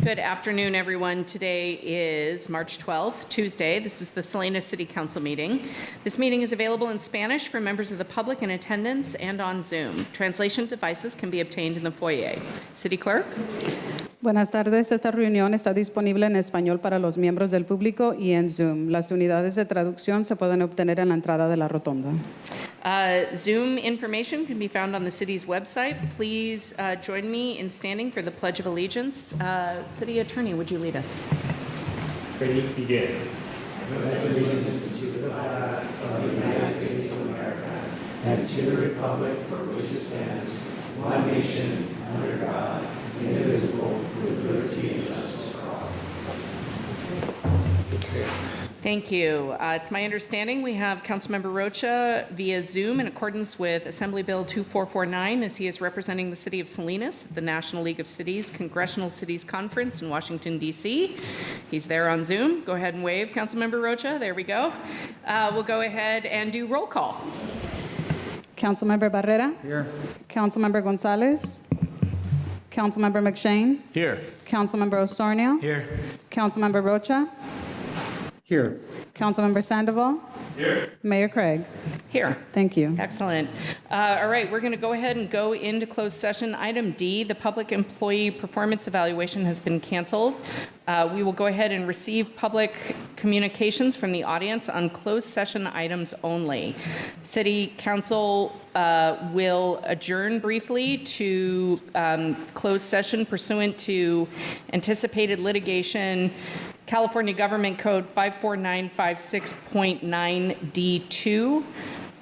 Good afternoon, everyone. Today is March 12th, Tuesday. This is the Salinas City Council meeting. This meeting is available in Spanish for members of the public in attendance and on Zoom. Translation devices can be obtained in the foyer. City Clerk? Buenas tardes. Esta reunión está disponible en español para los miembros del público y en Zoom. Las unidades de traducción se pueden obtener en la entrada de la rotonda. Zoom information can be found on the city's website. Please join me in standing for the Pledge of Allegiance. City Attorney, would you lead us? Ready, begin. I pledge allegiance to the flag of the United States of America and to the republic for which it stands, one nation, under God, indivisible, with liberty and justice for all. Thank you. It's my understanding we have Councilmember Rocha via Zoom in accordance with Assembly Bill 2449 as he is representing the city of Salinas at the National League of Cities Congressional Cities Conference in Washington, D.C. He's there on Zoom. Go ahead and wave, Councilmember Rocha. There we go. We'll go ahead and do roll call. Councilmember Barrera? Here. Councilmember Gonzalez? Councilmember McShane? Here. Councilmember Osornio? Here. Councilmember Rocha? Here. Councilmember Sandoval? Here. Mayor Craig? Here. Thank you. Excellent. All right, we're going to go ahead and go into closed session. Item D, the public employee performance evaluation has been canceled. We will go ahead and receive public communications from the audience on closed session items only. City Council will adjourn briefly to closed session pursuant to anticipated litigation, California Government Code 54956.9D2,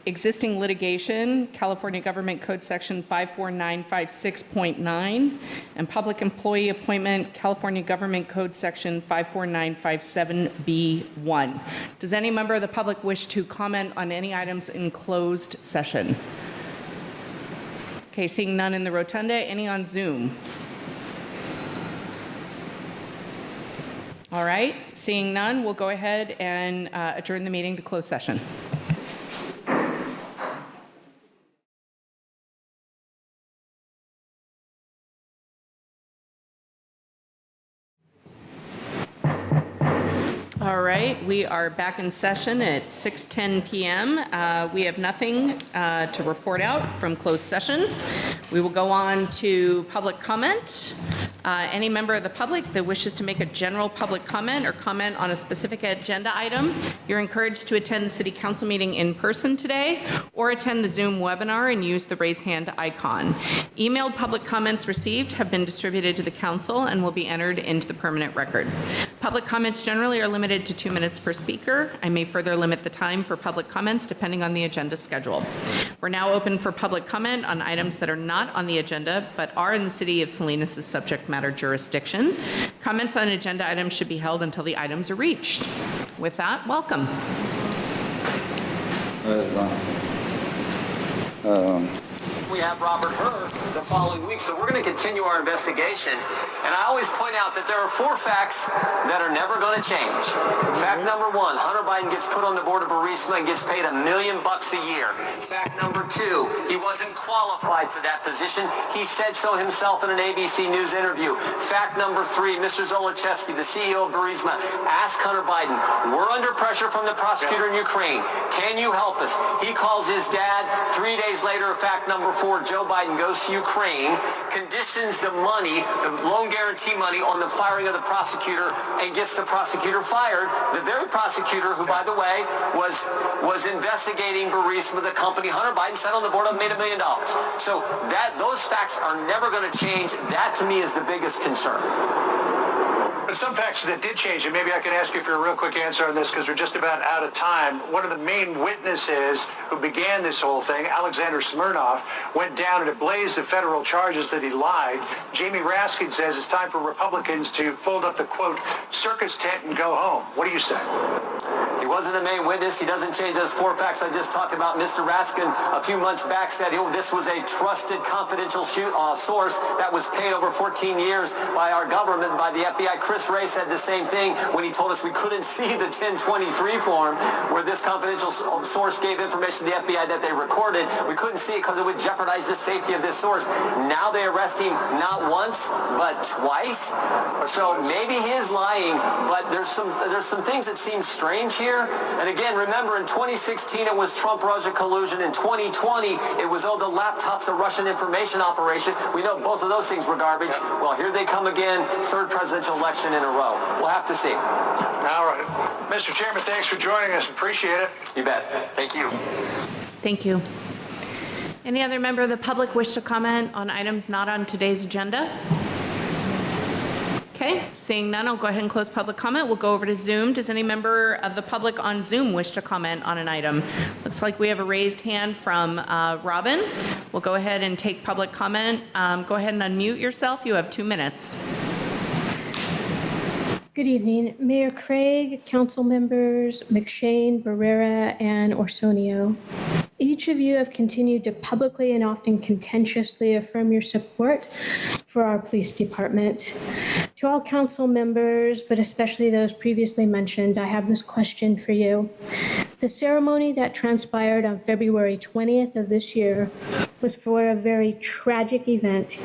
existing litigation, California Government Code Section 54956.9, and public employee appointment, California Government Code Section 54957B1. Does any member of the public wish to comment on any items in closed session? Okay, seeing none in the rotunda, any on Zoom? All right, seeing none, we'll go ahead and adjourn the meeting to closed session. All right, we are back in session at 6:10 p.m. We have nothing to report out from closed session. We will go on to public comment. Any member of the public that wishes to make a general public comment or comment on a specific agenda item, you're encouraged to attend the City Council meeting in person today or attend the Zoom webinar and use the raise hand icon. Emailed public comments received have been distributed to the Council and will be entered into the permanent record. Public comments generally are limited to 2 minutes per speaker. I may further limit the time for public comments depending on the agenda schedule. We're now open for public comment on items that are not on the agenda but are in the City of Salinas' subject matter jurisdiction. Comments on agenda items should be held until the items are reached. With that, welcome. We have Robert Hur the following week, so we're going to continue our investigation. And I always point out that there are 4 facts that are never going to change. Fact number 1, Hunter Biden gets put on the board of Burisma and gets paid $1 million a year. Fact number 2, he wasn't qualified for that position. He said so himself in an ABC News interview. Fact number 3, Mr. Zolochevsky, the CEO of Burisma, asked Hunter Biden, we're under pressure from the prosecutor in Ukraine. Can you help us? He calls his dad. 3 days later, fact number 4, Joe Biden goes to Ukraine, conditions the money, the loan guarantee money, on the firing of the prosecutor and gets the prosecutor fired. The very prosecutor who, by the way, was investigating Burisma, the company Hunter Biden sat on the board of, made $1 million. So those facts are never going to change. That, to me, is the biggest concern. But some facts that did change, and maybe I can ask you for a real quick answer on this because we're just about out of time. One of the main witnesses who began this whole thing, Alexander Smirnov, went down and it blazed the federal charges that he lied. Jamie Raskin says it's time for Republicans to fold up the, quote, circus tent and go home. What do you say? He wasn't a main witness. He doesn't change those 4 facts I just talked about. Mr. Raskin, a few months back, said this was a trusted, confidential source that was paid over 14 years by our government, by the FBI. Chris Chris Ray said the same thing when he told us we couldn't see the 1023 form where this confidential source gave information to the FBI that they recorded. We couldn't see it because it would jeopardize the safety of this source. Now they arrest him not once, but twice. So maybe he is lying, but there's some things that seem strange here. And again, remember in 2016 it was Trump-Russia collusion. In 2020 it was, oh, the laptop's a Russian information operation. We know both of those things were garbage. Well, here they come again, third presidential election in a row. We'll have to see. All right. Mr. Chairman, thanks for joining us. Appreciate it. You bet. Thank you. Thank you. Any other member of the public wish to comment on items not on today's agenda? Okay, seeing none, I'll go ahead and close public comment. We'll go over to Zoom. Does any member of the public on Zoom wish to comment on an item? Looks like we have a raised hand from Robin. We'll go ahead and take public comment. Go ahead and unmute yourself. You have 2 minutes. Good evening, Mayor Craig, council members McShane, Barrera, and Orsonio. Each of you have continued to publicly and often contentiously affirm your support for our police department. To all council members, but especially those previously mentioned, I have this question for you. The ceremony that transpired on February 20th of this year was for a very tragic event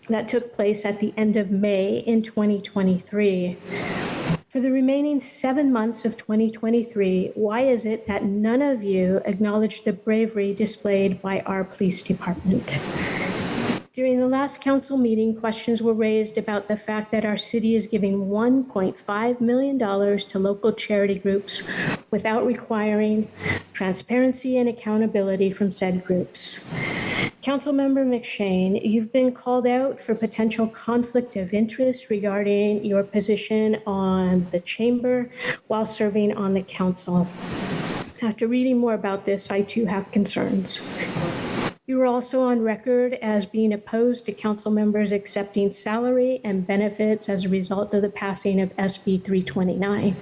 that took place at the end of May in 2023. For the remaining 7 months of 2023, why is it that none of you acknowledged the bravery displayed by our police department? During the last council meeting, questions were raised about the fact that our city is giving $1.5 million to local charity groups without requiring transparency and accountability from said groups. Councilmember McShane, you've been called out for potential conflict of interest regarding your position on the chamber while serving on the council. After reading more about this, I too have concerns. You were also on record as being opposed to council members accepting salary and benefits as a result of the passing of SB 329.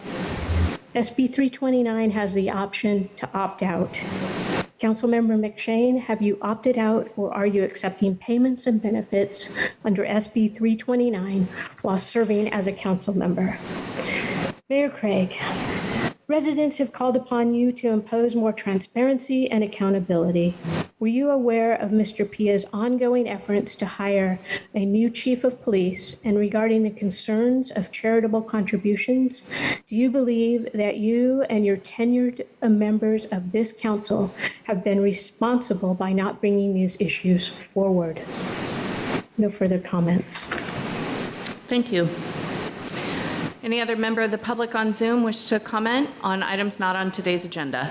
SB 329 has the option to opt out. Councilmember McShane, have you opted out or are you accepting payments and benefits under SB 329 while serving as a council member? Mayor Craig, residents have called upon you to impose more transparency and accountability. Were you aware of Mr. Pia's ongoing efforts to hire a new chief of police? And regarding the concerns of charitable contributions, do you believe that you and your tenured members of this council have been responsible by not bringing these issues forward? No further comments. Thank you. Any other member of the public on Zoom wish to comment on items not on today's agenda?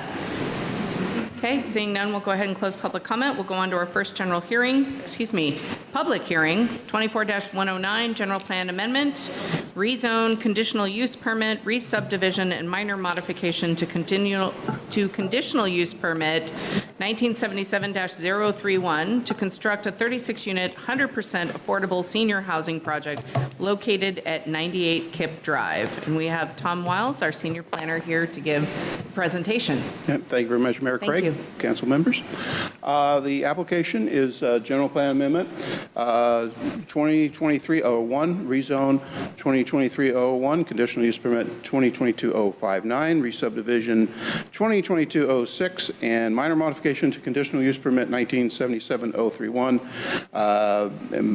Okay, seeing none, we'll go ahead and close public comment. We'll go on to our first public hearing, 24-109, general plan amendment, rezone, conditional use permit, re-subdivision, and minor modification to conditional use permit 1977-031 to construct a 36-unit, 100% affordable senior housing project located at 98 Kip Drive. And we have Tom Wiles, our senior planner, here to give a presentation. Thank you very much, Mayor Thank Craig. you. Council members. The application is General Plan Amendment 2023-01, rezone 2023-01, conditional use permit 2022-059, re-subdivision 2022-06, and minor modification to conditional use permit 1977-031,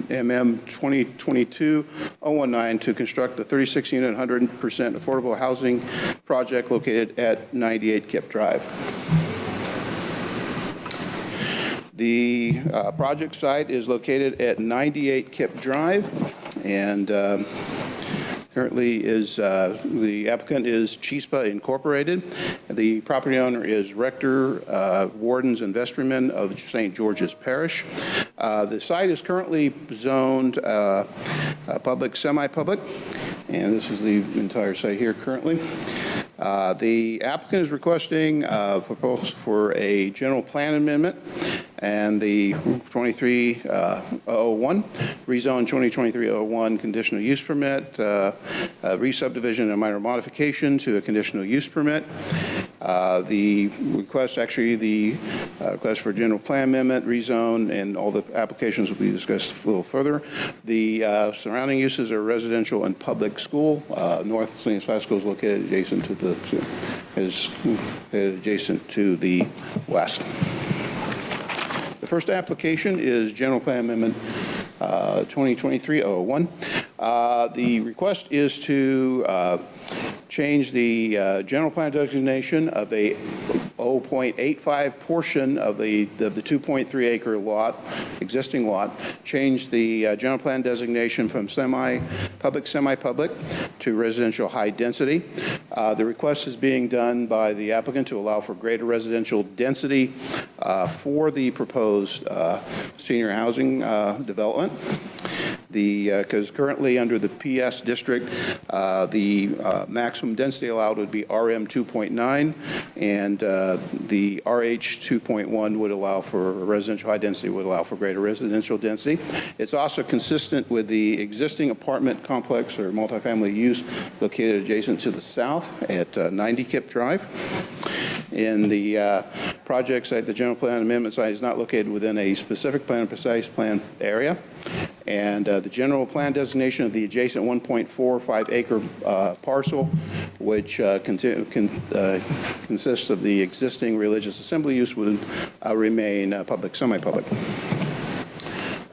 MM 2022-019 to construct a 36-unit, 100% affordable housing project located at 98 Kip Drive. The project site is located at 98 Kip Drive, and currently is the applicant is Chispa Incorporated. The property owner is Rector, Wardens, and Vestrymen of St. George's Parish. The site is currently zoned public, semi-public, and this is the entire site here currently. The applicant is requesting a proposal for a general plan amendment and the 2301, rezone 2023-01 conditional use permit, re-subdivision and minor modification to a conditional use permit. The request, actually, the request for general plan amendment, rezone, and all the applications will be discussed a little further. The surrounding uses are residential and public school. North Salinas High School is located adjacent to the west. The first application is general plan amendment 2023-001. The request is to change the general plan designation of a 0.85 portion of the 2.3 acre lot, existing lot, change the general plan designation from semi-public to residential high density. The request is being done by the applicant to allow for greater residential density for the proposed senior housing development. Because currently under the PS district, the maximum density allowed would be RM 2.9, and the RH 2.1 would allow for residential high density, would allow for greater residential density. It's also consistent with the existing apartment complex or multifamily use located adjacent to the south at 90 Kip Drive. In the project site, the general plan amendment site is not located within a specific plan or precise plan area. And the general plan designation of the adjacent 1.45 acre parcel, which consists of the existing religious assembly use, would remain public, semi-public.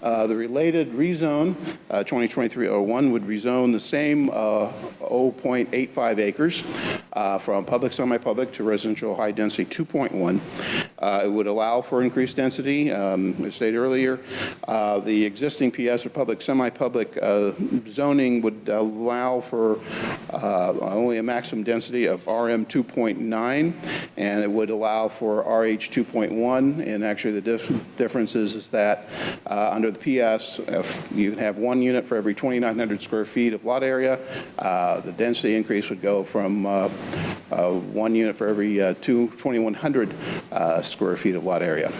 The related rezone, 2023-01, would rezone the same 0.85 acres from public, semi-public to residential high density 2.1. It would allow for increased density. As stated earlier, the existing PS or public, semi-public zoning would allow for only a maximum density of RM 2.9, and it would allow for RH 2.1. And actually, the difference is that under the PS, if you have one unit for every 2,900 square feet of lot area, the density increase would go from 1 unit for every 2,100 square feet of lot area.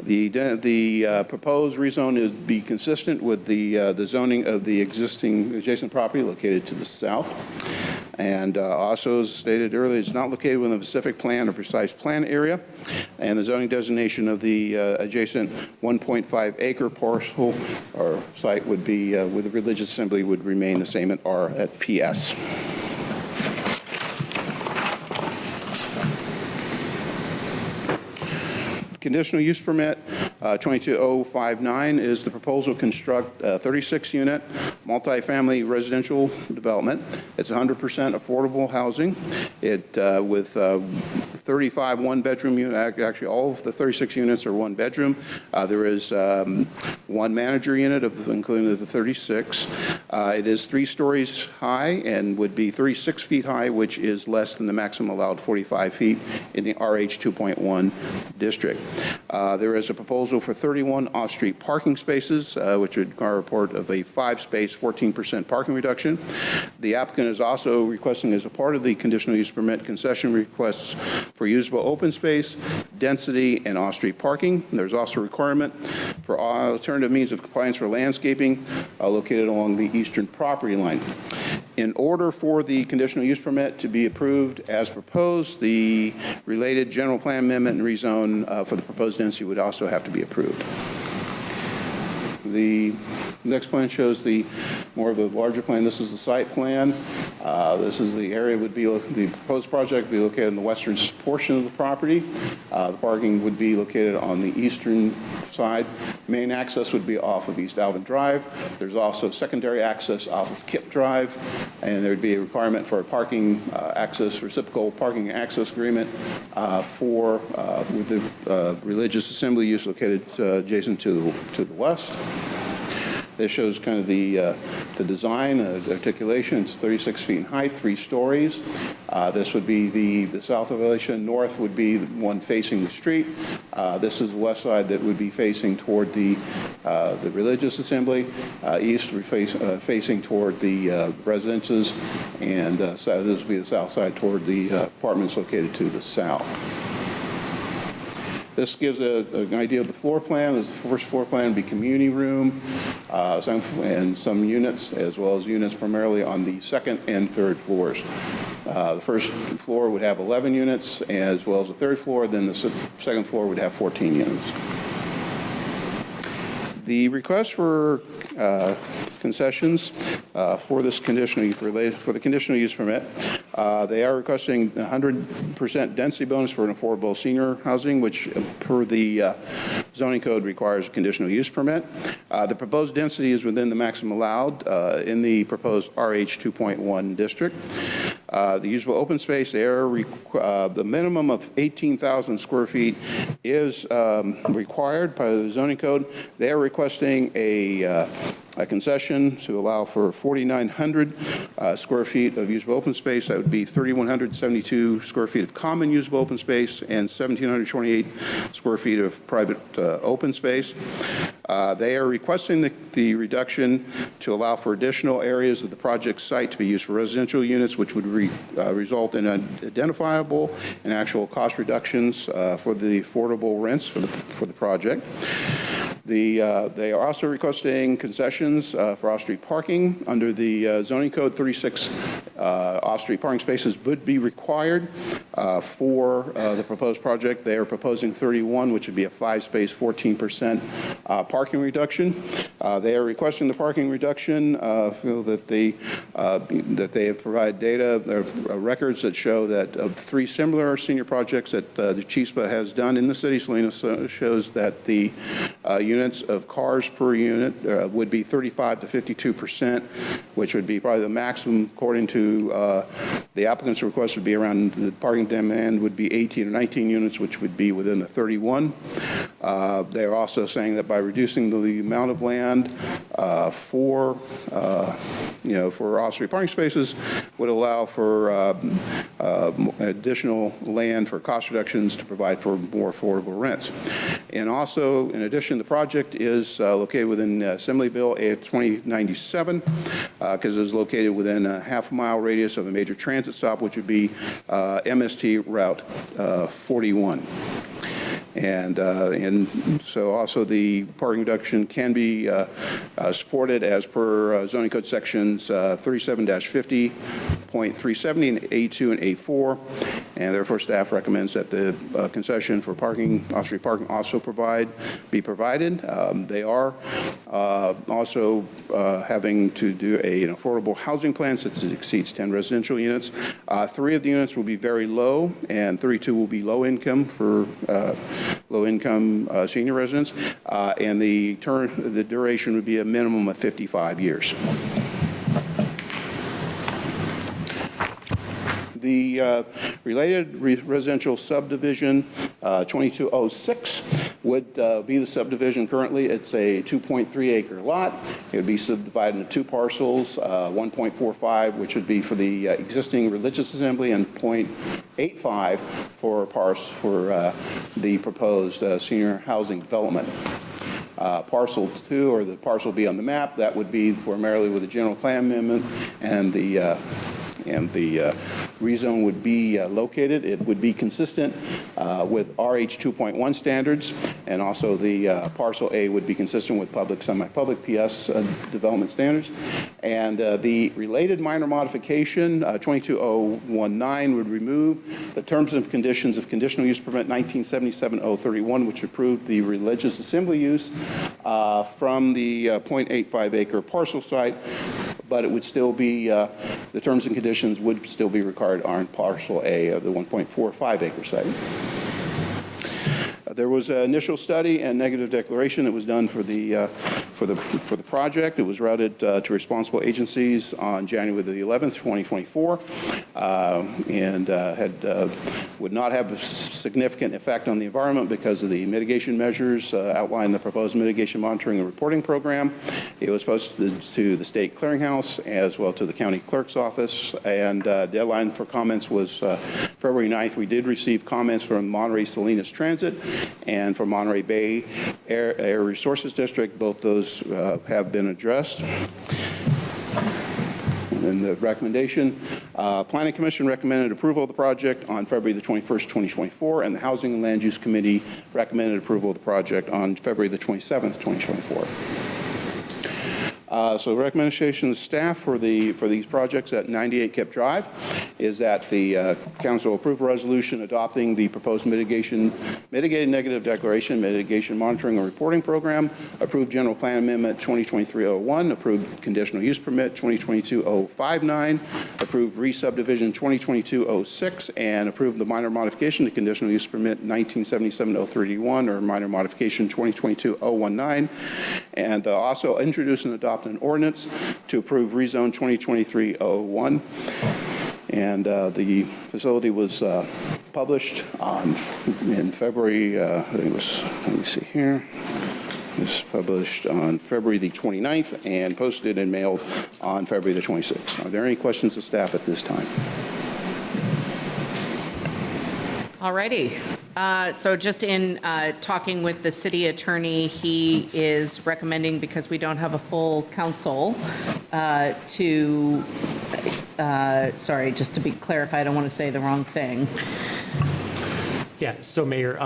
The proposed rezone would be consistent with the zoning of the existing adjacent property located to the south. And also, as stated earlier, it's not located within a specific plan or precise plan area. And the zoning designation of the adjacent 1.5 acre parcel or site would be, with the religious assembly, would remain the same at PS. Conditional use permit 22059 is the proposal to construct a 36-unit multifamily residential development. It's 100% affordable housing. It with 35 one-bedroom units. Actually, all of the 36 units are one bedroom. There is one manager unit, including the 36. It is 3 stories high and would be 36 feet high, which is less than the maximum allowed 45 feet in the RH 2.1 district. There is a proposal for 31 off-street parking spaces, which would require a report of a 5-space, 14% parking reduction. The applicant is also requesting, as a part of the conditional use permit, concession requests for usable open space, density, and off-street parking. There's also a requirement for alternative means of compliance for landscaping located along the eastern property line. In order for the conditional use permit to be approved as proposed, the related general plan amendment and rezone for the proposed density would also have to be approved. The next plan shows the more of a larger plan. This is the site plan. This is the area would be, the proposed project would be located in the western portion of the property. The parking would be located on the eastern side. Main access would be off of East Alvin Drive. There's also secondary access off of Kip Drive, and there would be a requirement for a parking access, reciprocal parking access agreement with the religious assembly use located adjacent to the west. This shows kind of the design, the articulation. It's 36 feet in height, 3 stories. This would be the south elevation. North would be the one facing the street. This is the west side that would be facing toward the religious assembly. East facing toward the residences, and this would be the south side toward the apartments located to the south. This gives an idea of the floor plan. The first floor plan would be community room and some units, as well as units primarily on the second and third floors. The first floor would have 11 units, as well as the third floor. Then the second floor would have 14 units. The request for concessions for this for the conditional use permit, they are requesting 100% density bonus for an affordable senior housing, which per the zoning code requires a conditional use permit. The proposed density is within the maximum allowed in the proposed RH 2.1 district. The usable open space there, the minimum of 18,000 square feet is required by the zoning code. They are requesting a concession to allow for 4,900 square feet of usable open space. That would be 3,172 square feet of common usable open space and 1,728 square feet of private open space. They are requesting the reduction to allow for additional areas of the project site to be used for residential units, which would result in identifiable and actual cost reductions for the affordable rents for the project. They are also requesting concessions for off-street parking. Under the zoning code, 36 off-street parking spaces would be required for the proposed project. They are proposing 31, which would be a 5-space, 14% parking reduction. They are requesting the parking reduction, feel that they have provided data, records that show that of 3 similar senior projects that the CHISPA has done in the city, Salinas shows that the units of cars per unit would be 35 to 52%, which would be probably the maximum according to the applicant's request would be around, the parking demand would be 18 or 19 units, which would be within the 31. They are also saying that by reducing the amount of land for off-street parking spaces would allow for additional land for cost reductions to provide for more affordable rents. And also, in addition, the project is located within Assemblyville 2097 because it is located within a half-mile radius of a major transit stop, which would be MST Route 41. And so also the parking reduction can be supported as per zoning code sections 37-50.370 and A2 and A4. And therefore, staff recommends that the concession for parking, off-street parking, also be provided. They are also having to do an affordable housing plan since it exceeds 10 residential units. 3 of the units will be very low, and 32 will be low income for low-income senior residents, and the duration would be a minimum of 55 years. The related residential subdivision 2206 would be the subdivision currently. It's a 2.3-acre lot. It would be subdivided into 2 parcels, 1.45, which would be for the existing religious assembly, and 0.85 for the proposed senior housing development. Parcel 2, or the parcel B on the map, that would be primarily with the general plan amendment, and the rezone would be located. It would be consistent with RH 2.1 standards, and also the parcel A would be consistent with public, semi-public PS development standards. And the related minor modification, 22019, would remove the terms and conditions of conditional use permit 1977-031, which approved the religious assembly use from the 0.85 acre parcel site, but it would still be, the terms and conditions would still be required on parcel A of the 1.45 acre site. There was an initial study and negative declaration that was done for the project. It was routed to responsible agencies on January the 11th, 2024, and would not have a significant effect on the environment because of the mitigation measures outlined in the proposed mitigation monitoring and reporting program. It was posted to the state clearinghouse as well to the county clerk's office, and deadline for comments was February 9th. We did receive comments from Monterey Salinas Transit and from Monterey Bay Air Resources District. Both those have been addressed. And the recommendation, Planning Commission recommended approval of the project on February the 21st, 2024, and the Housing and Land Use Committee recommended approval of the project on February the 27th, 2024. So recommendation of staff for these projects at 98 Kip Drive is that the council approve a resolution adopting the proposed mitigated negative declaration, mitigation monitoring and reporting program, approved general plan amendment 2023-01, approved conditional use permit 2022-059, approved re-subdivision 2022-06, and approved the minor modification to conditional use permit 1977-031, or minor modification 2022-019, and also introduce and adopt an ordinance to approve rezone 2023-01. And the facility was published in February, I think it was, let me see here. It was published on February the 29th and posted and mailed on February the 26th. Are there any questions of staff at this time? All righty. So just in talking with the city attorney, he is recommending, because we don't have a full council, sorry, just to be clarified, I don't want to say the wrong thing. Yeah, so Mayor,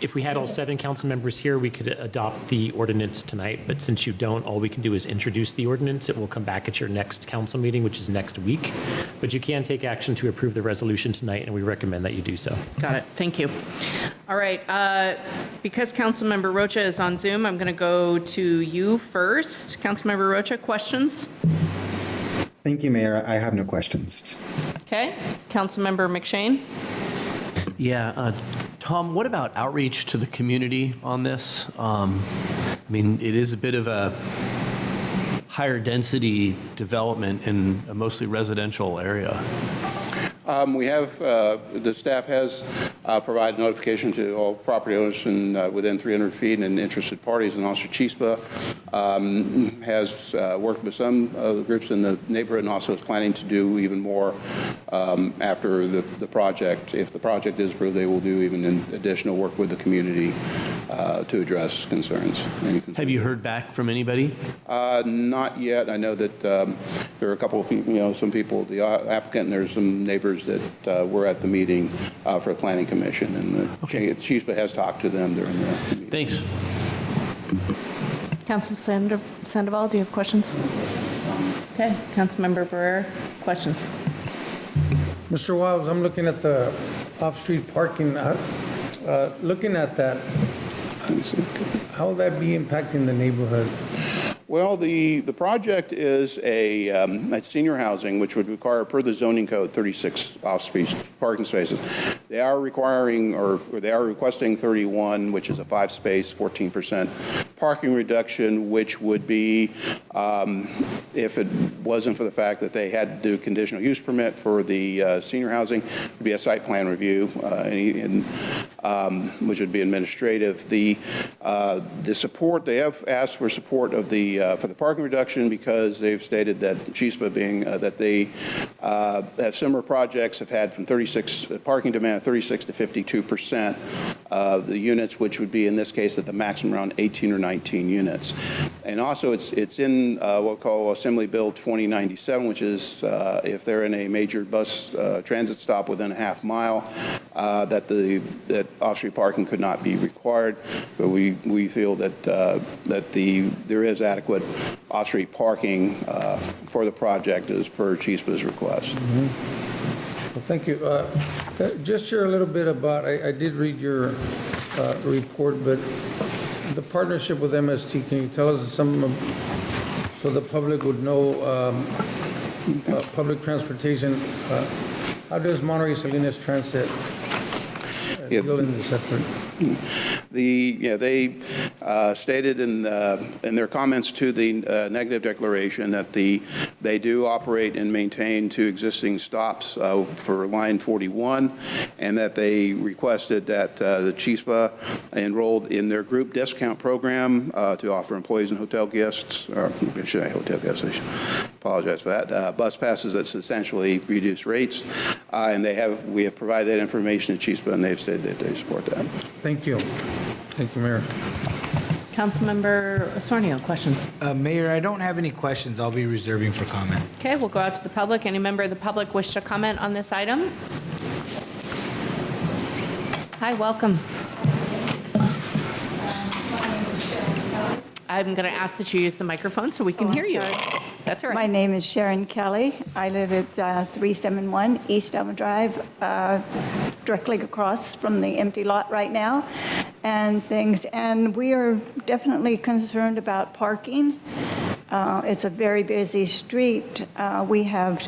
if we had all 7 council members here, we could adopt the ordinance tonight, but since you don't, all we can do is introduce the ordinance. It will come back at your next council meeting, which is next week. But you can take action to approve the resolution tonight, and we recommend that you do so. Got it. Thank you. All right. Because Councilmember Rocha is on Zoom, I'm going to go to you first. Councilmember Rocha, questions? Thank you, Mayor. I have no questions. Okay. Councilmember McShane? Yeah, Tom, what about outreach to the community on this? I mean, it is a bit of a higher density development in a mostly residential area. We have, the staff has provided notification to all property owners within 300 feet and interested parties, and also Chispa has worked with some groups in the neighborhood and also is planning to do even more after the project. If the project is approved, they will do even additional work with the community to address concerns. Any concerns? Have you heard back from anybody? Not yet. I know that there are a couple of people, some people, the applicant, and there's some neighbors that were at the meeting for the Planning Commission, and Chispa has talked to them during the meeting. Thanks. Council Sandoval, do you have questions? Okay. Councilmember Barrera, questions? Mr. Wiles, I'm looking at the off-street parking. Looking at that, how will that be impacting the neighborhood? Well, the project is a senior housing, which would require, per the zoning code, 36 off-street parking spaces. They are requiring, or they are requesting 31, which is a 5-space, 14% parking reduction, which would be, if it wasn't for the fact that they had to do a conditional use permit for the senior housing, would be a site plan review, which would be administrative. The support, they have asked for support of for the parking reduction because they've stated that Chispa being that they have similar projects have had from 36 parking demand 36 to 52% of the units, which would be in this case at the maximum around 18 or 19 units. And also it's in what we call Assembly Bill 2097, which is if they're in a major bus transit stop within a half mile, that off-street parking could not be required. But we feel that there is adequate off-street parking for the project as per Chispa's request. Mm-hmm. Well, thank you. Just share a little bit about, I did read your report, but the partnership with MST, can you tell us some, so the public would know, public transportation, how does Monterey Salinas Transit deal in this effort? They stated in their comments to the negative declaration that they do operate and maintain 2 existing stops for Line 41, and that they requested that the Chispa enrolled in their group discount program to offer employees and hotel guests, or should I hotel guests? I should apologize for that. Bus passes at substantially reduced rates, and we have provided that information to Chispa, and they've said that they support that. Thank you. Thank you, Mayor. Councilmember Osornio, questions? Mayor, I don't have any questions. I'll be reserving for comment. Okay, we'll go out to the public. Any member of the public wish to comment on this item? Hi, welcome. I'm going to ask that you use the microphone so we can hear you. That's all right. My name is Sharon Kelly. I live at 371 East Elm Drive, directly across from the empty lot right now and things. And we are definitely concerned about parking. It's a very busy street. We have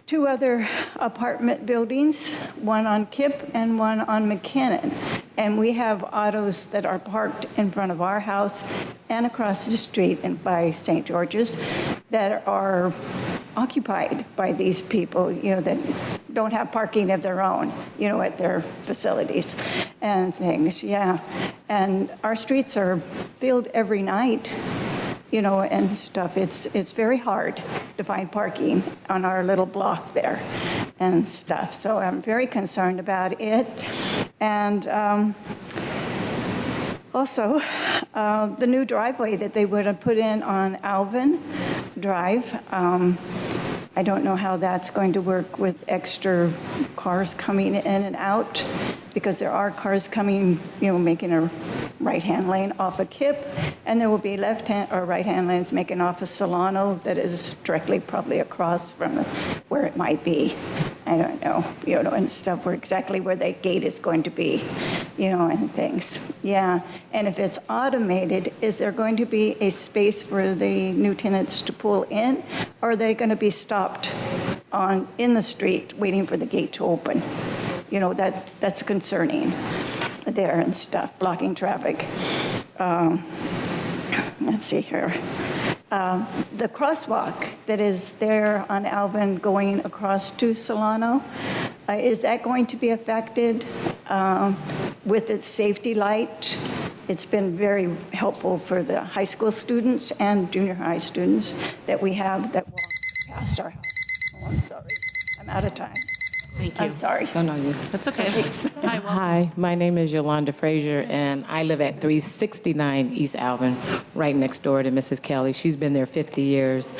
2 other apartment buildings, one on Kipp and one on McKinnon. And we have autos that are parked in front of our house and across the street and by St. George's that are occupied by these people, that don't have parking of their own, at their facilities and things, yeah. And our streets are filled every night, and stuff. It's very hard to find parking on our little block there and stuff. So I'm very concerned about it. And also, the new driveway that they would have put in on Alvin Drive, I don't know how that's going to work with extra cars coming in and out, because there are cars coming, making a right-hand lane off of Kipp, and there will be left-hand or right-hand lanes making off of Solano that is directly probably across from where it might be. I don't know, and stuff, exactly where that gate is going to be, and things. Yeah, and if it's automated, is there going to be a space for the new tenants to pull in, or are they going to be stopped in the street waiting for the gate to open? That's concerning there and stuff, blocking traffic. Let's see here. The crosswalk that is there on Alvin going across to Solano, is that going to be affected with its safety light? It's been very helpful for the high school students and junior high students that we have that walk past our house. Oh, I'm sorry. I'm out of time. Thank you. I'm sorry. No, you. That's okay. Hi, welcome. Hi, my name is Yolanda Frazier, and I live at 369 East Alvin, right next door to Mrs. Kelly. She's been there 50 years,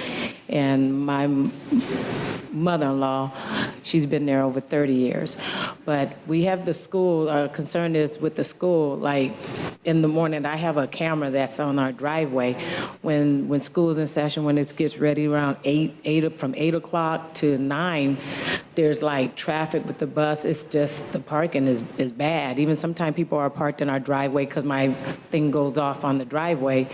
and my mother-in-law, she's been there over 30 years. But we have the school, our concern is with the school, like in the morning, I have a camera that's on our driveway. When school's in session, when it gets ready around from 8 o'clock to 9, there's like traffic with the bus. It's just the parking is bad. Even sometimes people are parked in our driveway because my thing goes off on the driveway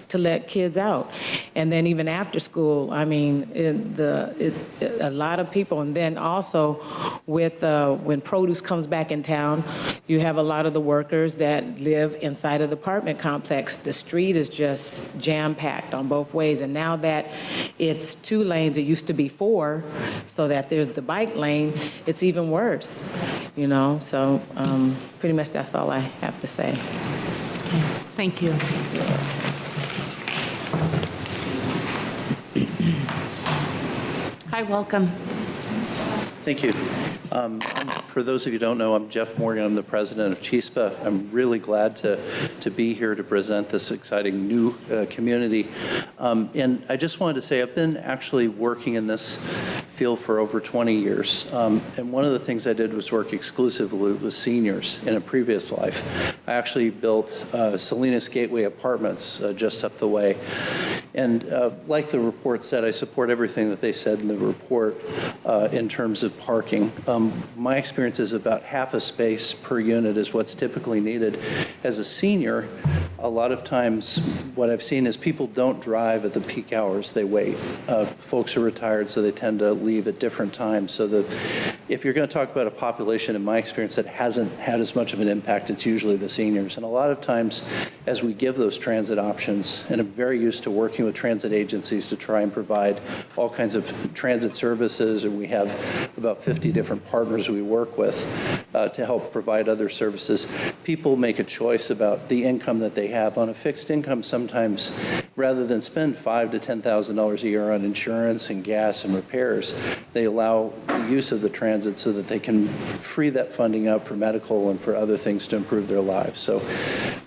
to let kids out. And then even after school, I mean, it's a lot of people. And then also with when produce comes back in town, you have a lot of the workers that live inside of the apartment complex. The street is just jam-packed on both ways. And now that it's 2 lanes, it used to be 4, so that there's the bike lane, it's even worse, So pretty much that's all I have to say. Thank you. Hi, welcome. Thank you. For those of you who don't know, I'm Jeff Morgan. I'm the president of CHISPA. I'm really glad to be here to present this exciting new community. And I just wanted to say I've been actually working in this field for over 20 years. And one of the things I did was work exclusively with seniors in a previous life. I actually built Salinas Gateway Apartments just up the way. And like the report said, I support everything that they said in the report in terms of parking. My experience is about half a space per unit is what's typically needed. As a senior, a lot of times what I've seen is people don't drive at the peak hours, they wait. Folks are retired, so they tend to leave at different times. So if you're going to talk about a population, in my experience, that hasn't had as much of an impact, it's usually the seniors. And a lot of times, as we give those transit options, and I'm very used to working with transit agencies to try and provide all kinds of transit services, and we have about 50 different partners we work with to help provide other services. People make a choice about the income that they have. On a fixed income, sometimes, rather than spend $5,000 to $10,000 a year on insurance and gas and repairs, they allow the use of the transit so that they can free that funding up for medical and for other things to improve their lives. So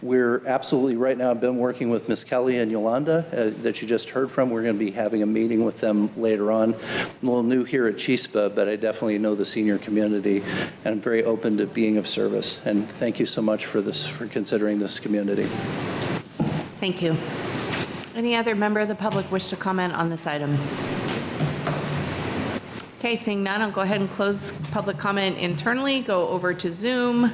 we're absolutely, right now, I've been working with Ms. Kelly and Yolanda that you just heard from. We're going to be having a meeting with them later on. I'm a little new here at CHISPA, but I definitely know the senior community, and I'm very open to being of service. And thank you so much for considering this community. Thank you. Any other member of the public wish to comment on this item? Okay, seeing none, I'll go ahead and close public comment internally, go over to Zoom.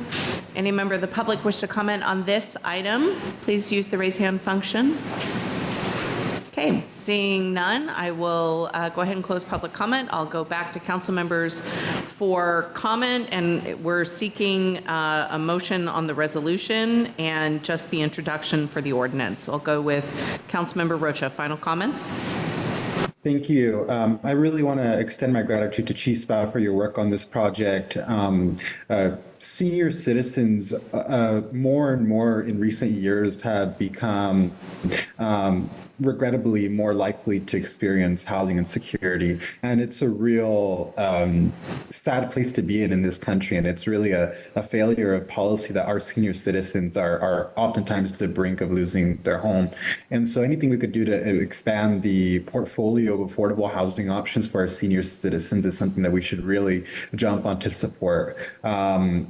Any member of the public wish to comment on this item, please use the raise hand function. Okay, seeing none, I will go ahead and close public comment. I'll go back to council members for comment, and we're seeking a motion on the resolution and just the introduction for the ordinance. I'll go with Councilmember Rocha. Final comments? Thank you. I really want to extend my gratitude to Chispa for your work on this project. Senior citizens, more and more in recent years, have become regrettably more likely to experience housing insecurity. And it's a real sad place to be in this country. And it's really a failure of policy that our senior citizens are oftentimes to the brink of losing their home. And so anything we could do to expand the portfolio of affordable housing options for our senior citizens is something that we should really jump on to support. I'm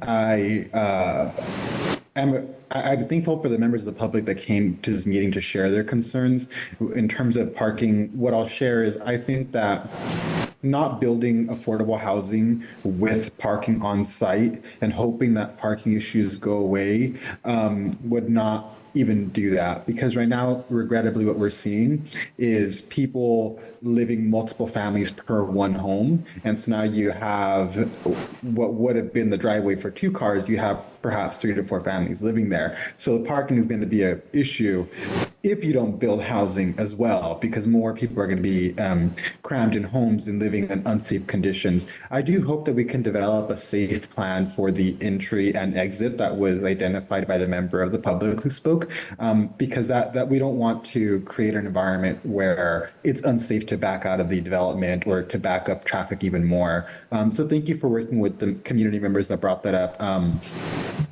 thankful for the members of the public that came to this meeting to share their concerns. In terms of parking, what I'll share is I think that not building affordable housing with parking on site and hoping that parking issues go away would not even do that, because right now, regrettably, what we're seeing is people living multiple families per one home. And so now you have what would have been the driveway for 2 cars, you have perhaps 3 to 4 families living there. So the parking is going to be an issue if you don't build housing as well, because more people are going to be crammed in homes and living in unsafe conditions. I do hope that we can develop a safe plan for the entry and exit that was identified by the member of the public who spoke, because that we don't want to create an environment where it's unsafe to back out of the development or to back up traffic even more. So thank you for working with the community members that brought that up.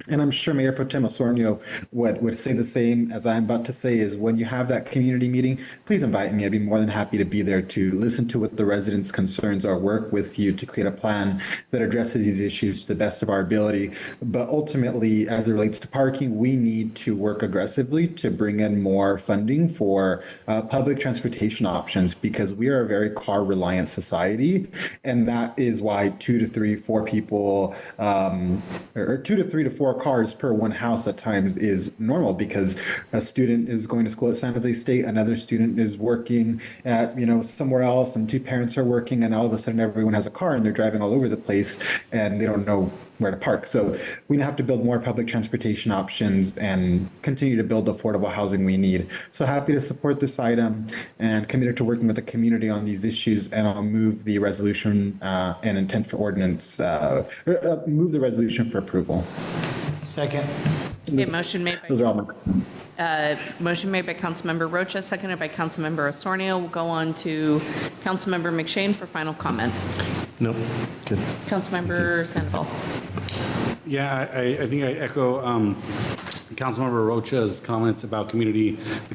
And I'm sure Mayor Pro Tem Osornio would say the same as I'm about to say, is when you have that community meeting, please invite me. I'd be more than happy to be there to listen to what the residents' concerns are, work with you to create a plan that addresses these issues to the best of our ability. But ultimately, as it relates to parking, we need to work aggressively to bring in more funding for public transportation options, because we are a very car-reliant society. And that is why 2 to 3, 4 people, or 2 to 3 to 4 cars per one house at times is normal, because a student is going to school at San Jose State, another student is working at, somewhere else, and 2 parents are working, and all of a sudden everyone has a car and they're driving all over the place and they don't know where to park. So we have to build more public transportation options and continue to build the affordable housing we need. So happy to support this item and committed to working with the community on these issues. And I'll move the resolution and intent for ordinance, move the resolution for approval. Second. Okay, motion made by Those are all my motion made by Councilmember Rocha, seconded by Councilmember Osornio. We'll go on to Councilmember McShane for final comment. No, good. Councilmember Sandoval. Yeah, I think I echo Councilmember Rocha's comments about the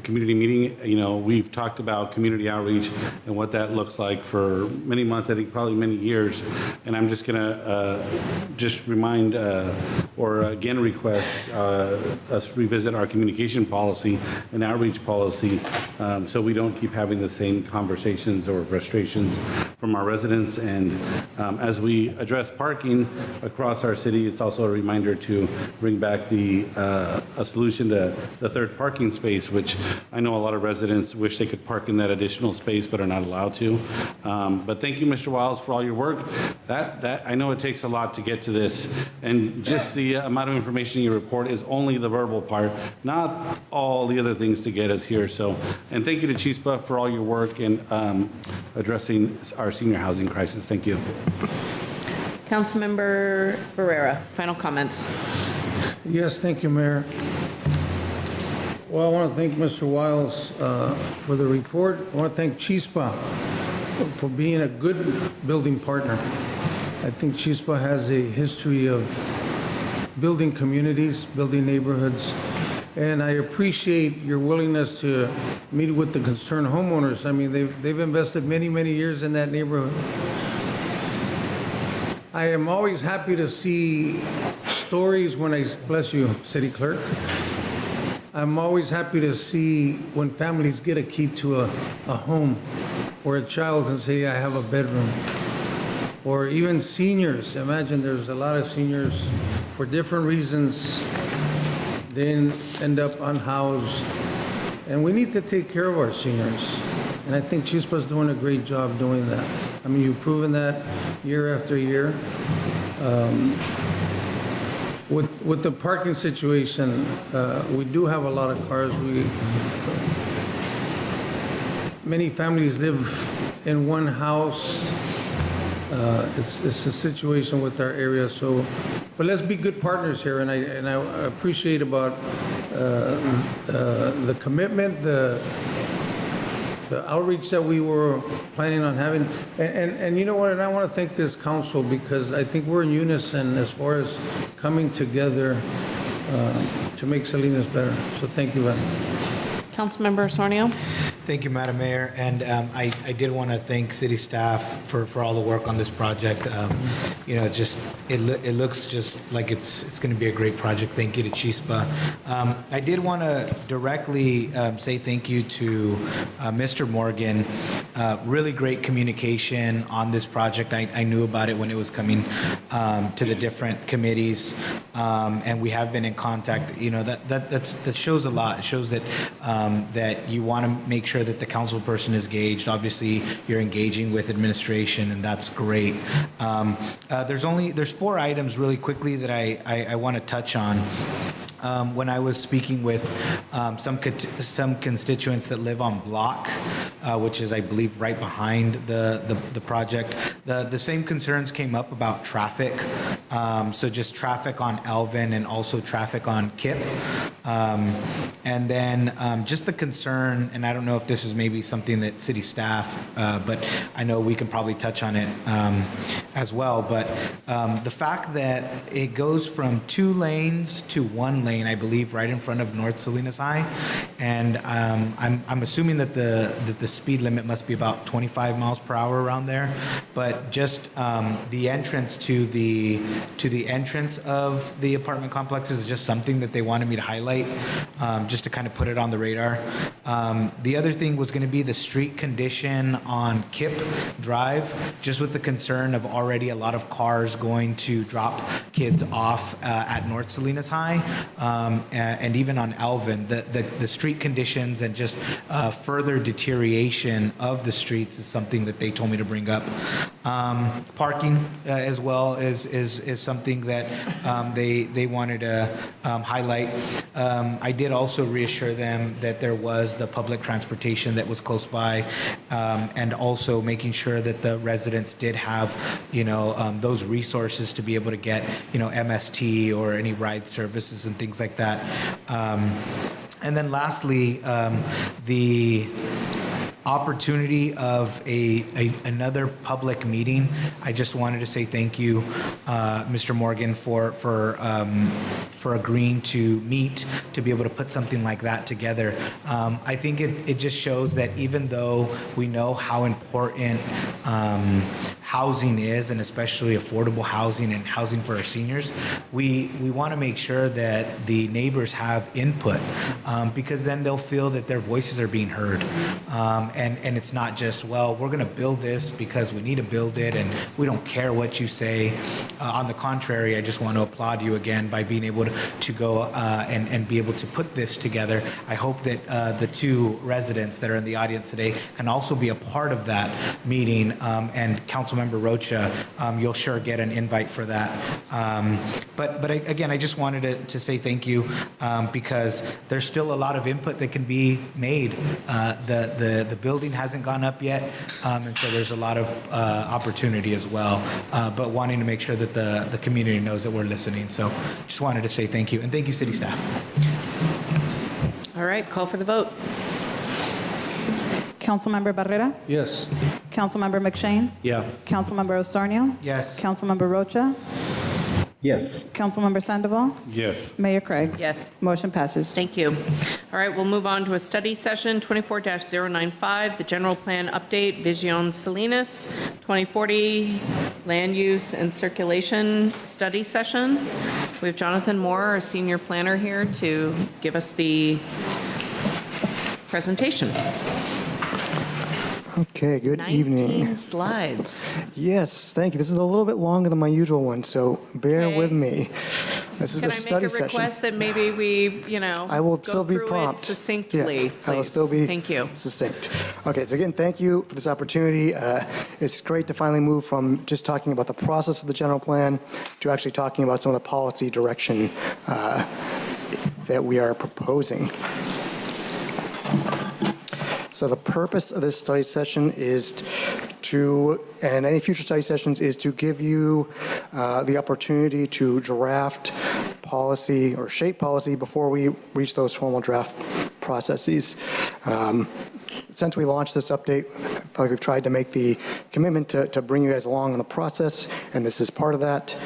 community meeting. We've talked about community outreach and what that looks like for many months, I think probably many years. And I'm just going to just remind or again request us revisit our communication policy and outreach policy so we don't keep having the same conversations or frustrations from our residents. And as we address parking across our city, it's also a reminder to bring back a solution to the third parking space, which I know a lot of residents wish they could park in that additional space but are not allowed to. But thank you, Mr. Wiles, for all your work. That I know it takes a lot to get to this, and just the amount of information you report is only the verbal part, not all the other things to get us here. So, and thank you to Chispa for all your work in addressing our senior housing crisis. Thank you. Councilmember Barrera, final comments. Yes, thank you, Mayor. Well, I want to thank Mr. Wiles for the report. I want to thank Chispa for being a good building partner. I think Chispa has a history of building communities, building neighborhoods, and I appreciate your willingness to meet with the concerned homeowners. I mean, they've invested many, many years in that neighborhood. I am always happy to see stories when bless you, City Clerk. I'm always happy to see when families get a key to a home, or a child can say, I have a bedroom. Or even seniors. Imagine there's a lot of seniors for different reasons, they end up unhoused. And we need to take care of our seniors. And I think Chispa's doing a great job doing that. I mean, you've proven that year after year. With the parking situation, we do have a lot of cars. Many families live in one house. It's a situation with our area, so, but let's be good partners here, and I appreciate about the commitment, the outreach that we were planning on having. And you know what, and I want to thank this council, because I think we're in unison as far as coming together to make Salinas better. So thank you, Len. Councilmember Osornio? Thank you, Madam Mayor. And I did want to thank city staff for all the work on this project. You know, it looks just like it's going to be a great project. Thank you to Chispa. I did want to directly say thank you to Mr. Morgan. Really great communication on this project. I knew about it when it was coming to the different committees, and we have been in contact. You know, that shows a lot. It shows that that you want to make sure that the council person is engaged. Obviously, you're engaging with administration, and that's great. There's 4 items really quickly that I want to touch on. When I was speaking with some constituents that live on Block, which is, I believe, right behind the project, the same concerns came up about traffic. So just traffic on Elvin and also traffic on Kip. And then just the concern, and I don't know if this is maybe something that city staff, but I know we can probably touch on it as well, but the fact that it goes from 2 lanes to 1 lane, I believe, right in front of North Salinas High, and I'm assuming that the speed limit must be about 25 miles per hour around there, but just the entrance to the entrance of the apartment complexes is just something that they wanted me to highlight, just to kind of put it on the radar. The other thing was going to be the street condition on Kip Drive, just with the concern of already a lot of cars going to drop kids off at North Salinas High, and even on Elvin. The street conditions and just further deterioration of the streets is something that they told me to bring up. Parking as well is something that they wanted to highlight. I did also reassure them that there was the public transportation that was close by, and also making sure that the residents did have, those resources to be able to get, MST or any ride services and things like that. And then lastly, the opportunity of another public meeting. I just wanted to say thank you, Mr. Morgan, for agreeing to meet to be able to put something like that together. I think it just shows that even though we know how important housing is, and especially affordable housing and housing for our seniors, we want to make sure that the neighbors have input, because then they'll feel that their voices are being heard. And it's not just, well, we're going to build this because we need to build it and we don't care what you say. On the contrary, I just want to applaud you again by being able to go and be able to put this together. I hope that the 2 residents that are in the audience today can also be a part of that meeting. And Councilmember Rocha, you'll sure get an invite for that. But again, I just wanted to say thank you, because there's still a lot of input that can be made. The building hasn't gone up yet, and so there's a lot of opportunity as well, but wanting to make sure that the community knows that we're listening. So just wanted to say thank you, and thank you, city staff. All right, call for the vote. Councilmember Barrera? Yes. Councilmember McShane? Yeah. Councilmember Osornio? Yes. Councilmember Rocha? Yes. Councilmember Sandoval? Yes. Mayor Craig? Yes. Motion passes. Thank you. All right, we'll move on to a study session, 24-095, the general plan update, Vision Salinas, 2040 Land Use and Circulation Study Session. We have Jonathan Moore, our senior planner, here to give us the presentation. Okay, good 19 evening. slides. Yes, thank you. This is a little bit longer than my usual one, so bear with me. This is Can a I study make a session. request that maybe we, I will go still be through it prompt. succinctly, I will please? still be Thank you. succinct. Okay, so again, thank you for this opportunity. It's great to finally move from just talking about the process of the general plan to actually talking about some of the policy direction that we are proposing. So the purpose of this study session is to, and any future study sessions, is to give you the opportunity to draft policy or shape policy before we reach those formal draft processes. Since we launched this update, I feel like we've tried to make the commitment to bring you guys along in the process, and this is part of that.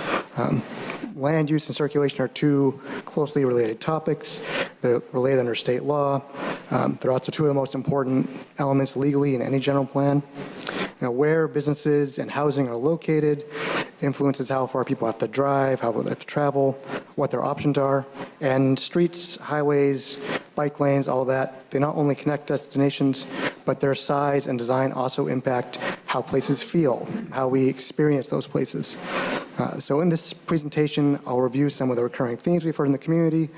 Land use and circulation are two closely related topics. They're related under state law. They're also two of the most important elements legally in any general plan. Where businesses and housing are located influences how far people have to drive, how they have to travel, what their options are. And streets, highways, bike lanes, all that, they not only connect destinations, but their size and design also impact how places feel, how we experience those places. So in this presentation, I'll review some of the recurring themes we've heard in the community,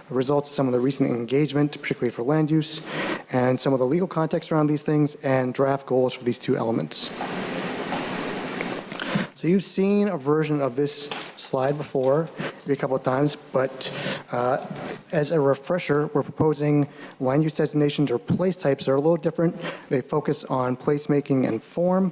the results of some of the recent engagement, particularly for land use, and some of the legal context around these things, and draft goals for these two elements. So you've seen a version of this slide before, maybe a couple of times, but as a refresher, we're proposing land use designations or place types that are a little different. They focus on placemaking and form.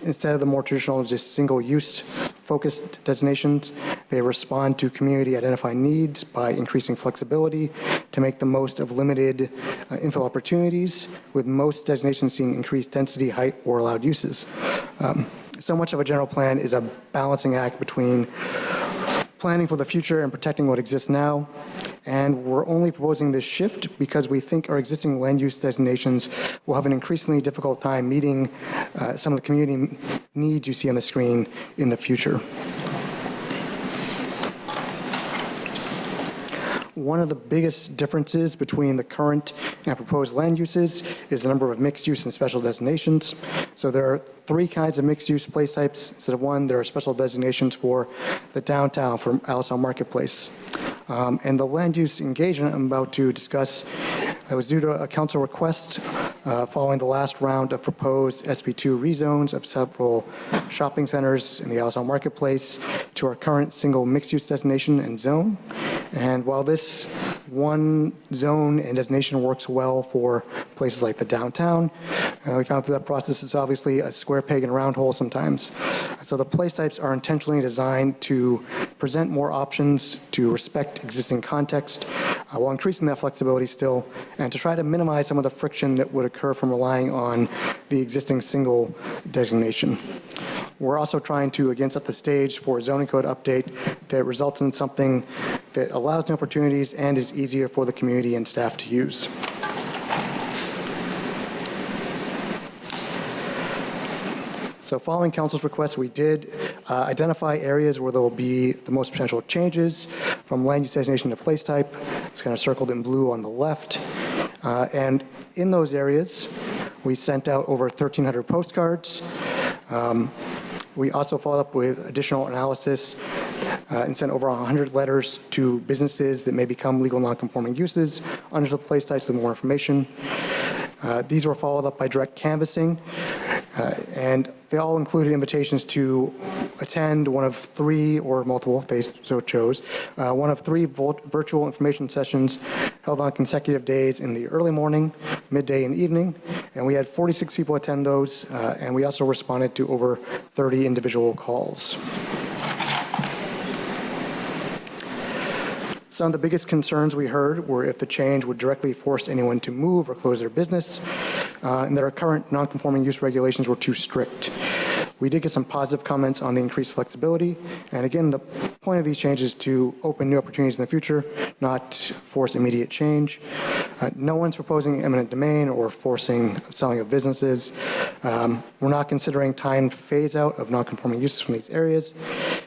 Instead of the more traditional, just single-use focused designations, they respond to community identified needs by increasing flexibility to make the most of limited infill opportunities, with most designations seeing increased density, height, or allowed uses. So much of a general plan is a balancing act between planning for the future and protecting what exists now. And we're only proposing this shift because we think our existing land use designations will have an increasingly difficult time meeting some of the community needs you see on the screen in the future. One of the biggest differences between the current and proposed land uses is the number of mixed use and special designations. So there are three kinds of mixed use place types. Instead of one, there are special designations for the downtown, for Allenstown Marketplace. And the land use engagement I'm about to discuss was due to a council request following the last round of proposed SB2 rezones of several shopping centers in the Allenstown Marketplace to our current single mixed-use designation and zone. And while this one zone and designation works well for places like the downtown, we found through that process it's obviously a square peg in a round hole sometimes. So the place types are intentionally designed to present more options, to respect existing context, while increasing that flexibility still, and to try to minimize some of the friction that would occur from relying on the existing single designation. We're also trying to, again, set the stage for a zoning code update that results in something that allows new opportunities and is easier for the community and staff to use. So following council's request, we did identify areas where there will be the most potential changes from land use designation to place type. It's kind of circled in blue on the left. And in those areas, we sent out over 1,300 postcards. We also followed up with additional analysis and sent over 100 letters to businesses that may become legal non-conforming uses under the place types with more information. These were followed up by direct canvassing, and they all included invitations to attend one of three, or multiple if they so chose, one of three virtual information sessions held on consecutive days in the early morning, midday, and evening. And we had 46 people attend those, and we also responded to over 30 individual calls. Some of the biggest concerns we heard were if the change would directly force anyone to move or close their business, and that our current non-conforming use regulations were too strict. We did get some positive comments on the increased flexibility, and again, the point of these changes is to open new opportunities in the future, not force immediate change. No one's proposing eminent domain or forcing selling of businesses. We're not considering timed phase-out of non-conforming uses from these areas,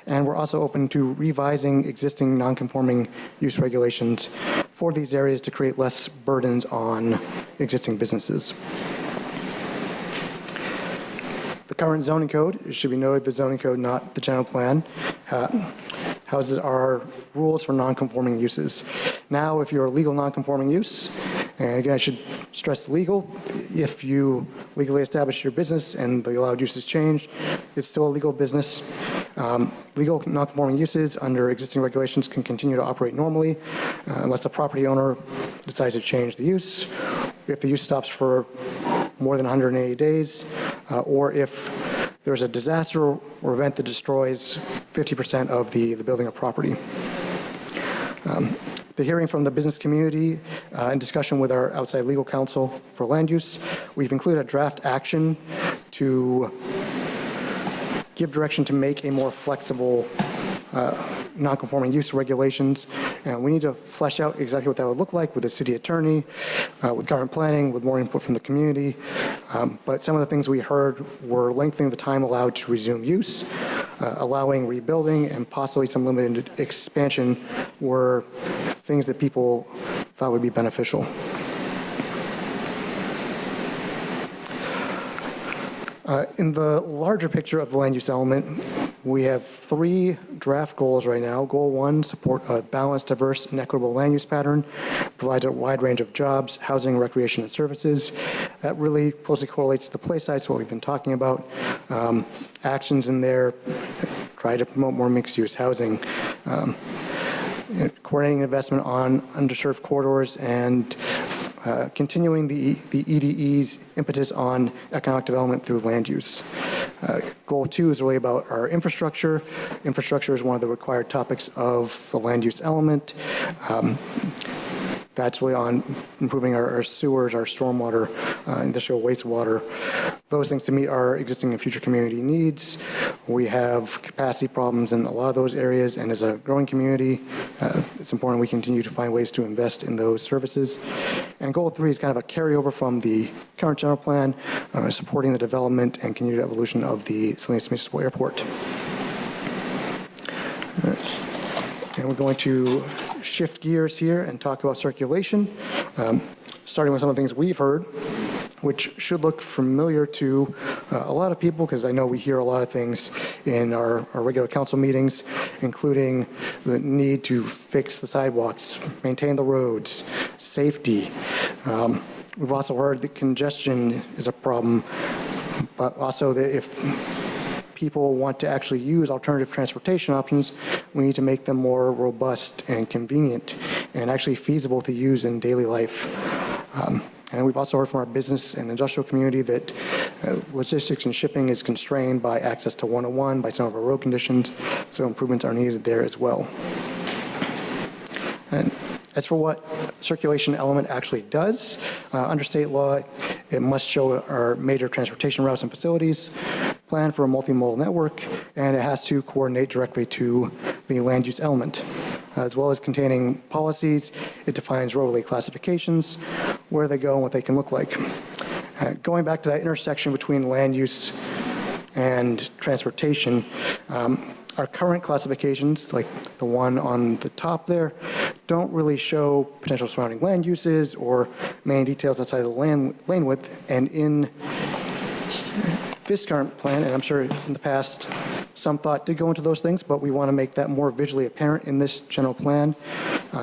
and we're also open to revising existing non-conforming use regulations for these areas to create less burdens on existing businesses. The current zoning code, it should be noted, the zoning code, not the general plan, houses our rules for non-conforming uses. Now, if you're a legal non-conforming use, and again, I should stress the legal, if you legally establish your business and the allowed use is changed, it's still a legal business. Legal non-conforming uses under existing regulations can continue to operate normally unless the property owner decides to change the use, if the use stops for more than 180 days, or if there's a disaster or event that destroys 50% of the building or property. The hearing from the business community in discussion with our outside legal counsel for land use, we've included a draft action to give direction to make a more flexible non-conforming use regulations. And we need to flesh out exactly what that would look like with the city attorney, with government planning, with more input from the community. But some of the things we heard were lengthening the time allowed to resume use, allowing rebuilding, and possibly some limited expansion were things that people thought would be beneficial. In the larger picture of the land use element, we have 3 draft goals right now. Goal 1, support a balanced, diverse, and equitable land use pattern, provides a wide range of jobs, housing, recreation, and services. That really closely correlates to the play sites, what we've been talking about. Actions in there try to promote more mixed-use housing. Coordinating investment on underserved corridors and continuing the EDE's impetus on economic development through land use. Goal 2 is really about our infrastructure. Infrastructure is one of the required topics of the land use element. That's really on improving our sewers, our stormwater, industrial wastewater, those things to meet our existing and future community needs. We have capacity problems in a lot of those areas, and as a growing community, it's important we continue to find ways to invest in those services. And goal 3 is kind of a carryover from the current general plan, supporting the development and continued evolution of the Salinas Municipal Airport. And we're going to shift gears here and talk about circulation, starting with some of the things we've heard, which should look familiar to a lot of people, because I know we hear a lot of things in our regular council meetings, including the need to fix the sidewalks, maintain the roads, safety. We've also heard that congestion is a problem, but also that if people want to actually use alternative transportation options, we need to make them more robust and convenient and actually feasible to use in daily life. And we've also heard from our business and industrial community that logistics and shipping is constrained by access to 101, by some of our road conditions, so improvements are needed there as well. And as for what circulation element actually does, under state law, it must show our major transportation routes and facilities, plan for a multimodal network, and it has to coordinate directly to the land use element. As well as containing policies, it defines roadway classifications, where they go and what they can look like. Going back to that intersection between land use and transportation, our current classifications, like the one on the top there, don't really show potential surrounding land uses or main details outside of the lane width. And in this current plan, and I'm sure in the past some thought did go into those things, but we want to make that more visually apparent in this general plan,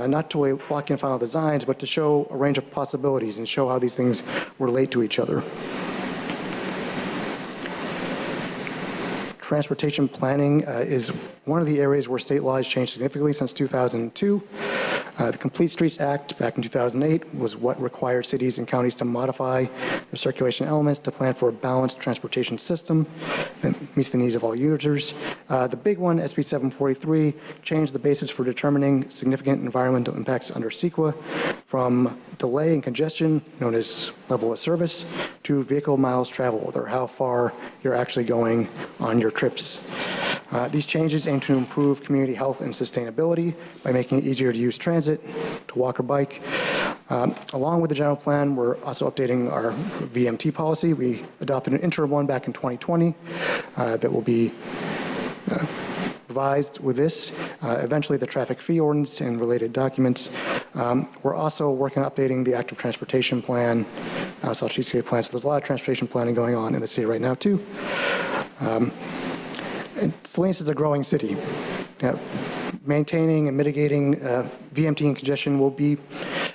not to lock in final designs, but to show a range of possibilities and show how these things relate to each other. Transportation planning is one of the areas where state law has changed significantly since 2002. The Complete Streets Act back in 2008 was what required cities and counties to modify their circulation elements to plan for a balanced transportation system that meets the needs of all users. The big one, SB 743, changed the basis for determining significant environmental impacts under CEQA from delay and congestion, known as level of service, to vehicle miles traveled, or how far you're actually going on your trips. These changes aim to improve community health and sustainability by making it easier to use transit, to walk or bike. Along with the general plan, we're also updating our VMT policy. We adopted an interim one back in 2020 that will be revised with this, eventually the traffic fee ordinance and related documents. We're also working on updating the active transportation plan, South Cheapside plan, so there's a lot of transportation planning going on in the city right now too. And Salinas is a growing city. Maintaining and mitigating VMT and congestion will be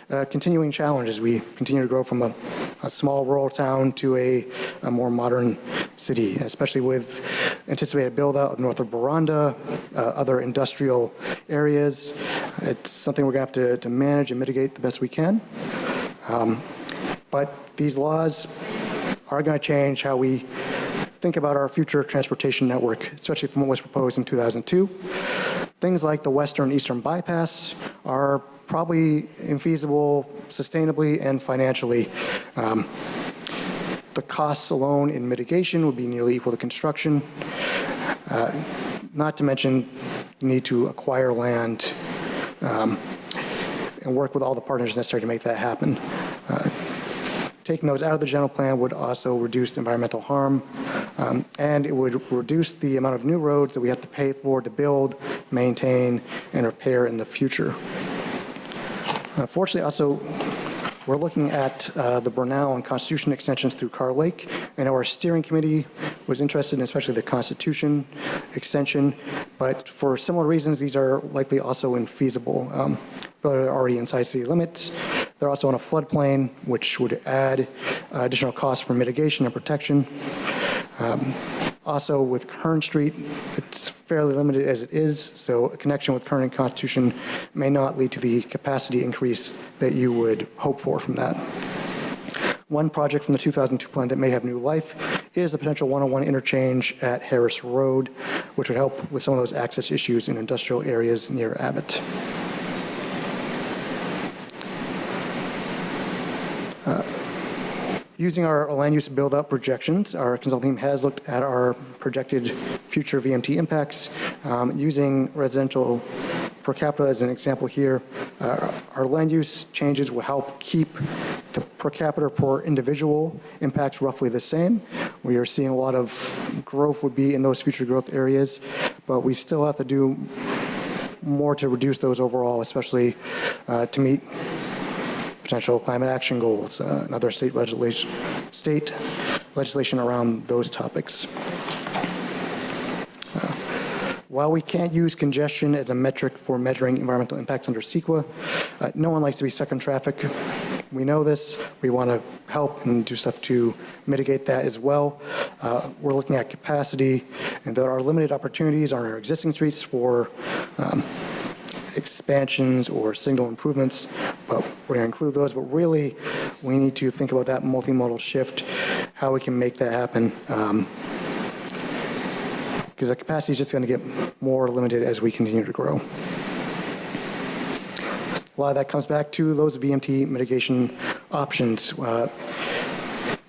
a continuing challenge as we continue to grow from a small rural town to a more modern city, especially with anticipated build-out of Northrop Boranda, other industrial areas. It's something we're going to have to manage and mitigate the best we can. But these laws are going to change how we think about our future transportation network, especially from what was proposed in 2002. Things like the Western Eastern Bypass are probably infeasible sustainably and financially. The costs alone in mitigation would be nearly equal to construction. Not to mention the need to acquire land and work with all the partners necessary to make that happen. Taking those out of the general plan would also reduce environmental harm, and it would reduce the amount of new roads that we have to pay for to build, maintain, and repair in the future. Fortunately, also, we're looking at the Bernal and Constitution extensions through Carr Lake. I know our steering committee was interested in especially the Constitution extension, but for similar reasons, these are likely also infeasible. They're already inside city limits. They're also on a floodplain, which would add additional costs for mitigation and protection. Also, with Kern Street, it's fairly limited as it is, so a connection with Kern and Constitution may not lead to the capacity increase that you would hope for from that. One project from the 2002 plan that may have new life is the potential 101 interchange at Harris Road, which would help with some of those access issues in industrial areas near Abbott. Using our land use build-out projections, our consulting team has looked at our projected future VMT impacts using residential per capita as an example here. Our land use changes will help keep the per capita per individual impacts roughly the same. We are seeing a lot of growth would be in those future growth areas, but we still have to do more to reduce those overall, especially to meet potential climate action goals and other state legislation around those topics. While we can't use congestion as a metric for measuring environmental impacts under CEQA, no one likes to be stuck in traffic. We know this. We want to help and do stuff to mitigate that as well. We're looking at capacity, and there are limited opportunities on our existing streets for expansions or signal improvements, but we're going to include those. But really, we need to think about that multimodal shift, how we can make that happen, because the capacity is just going to get more limited as we continue to grow. A lot of that comes back to those VMT mitigation options.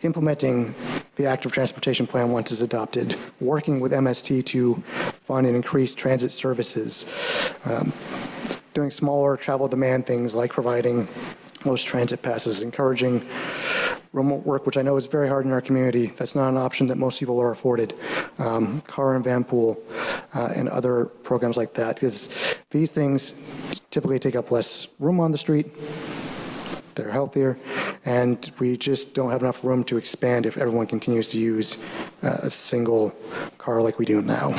Implementing the active transportation plan once it's adopted, working with MST to fund and increase transit services, doing smaller travel demand things like providing those transit passes, encouraging remote work, which I know is very hard in our community. That's not an option that most people are afforded. Car and van pool and other programs like that, because these things typically take up less room on the street. They're healthier, and we just don't have enough room to expand if everyone continues to use a single car like we do now.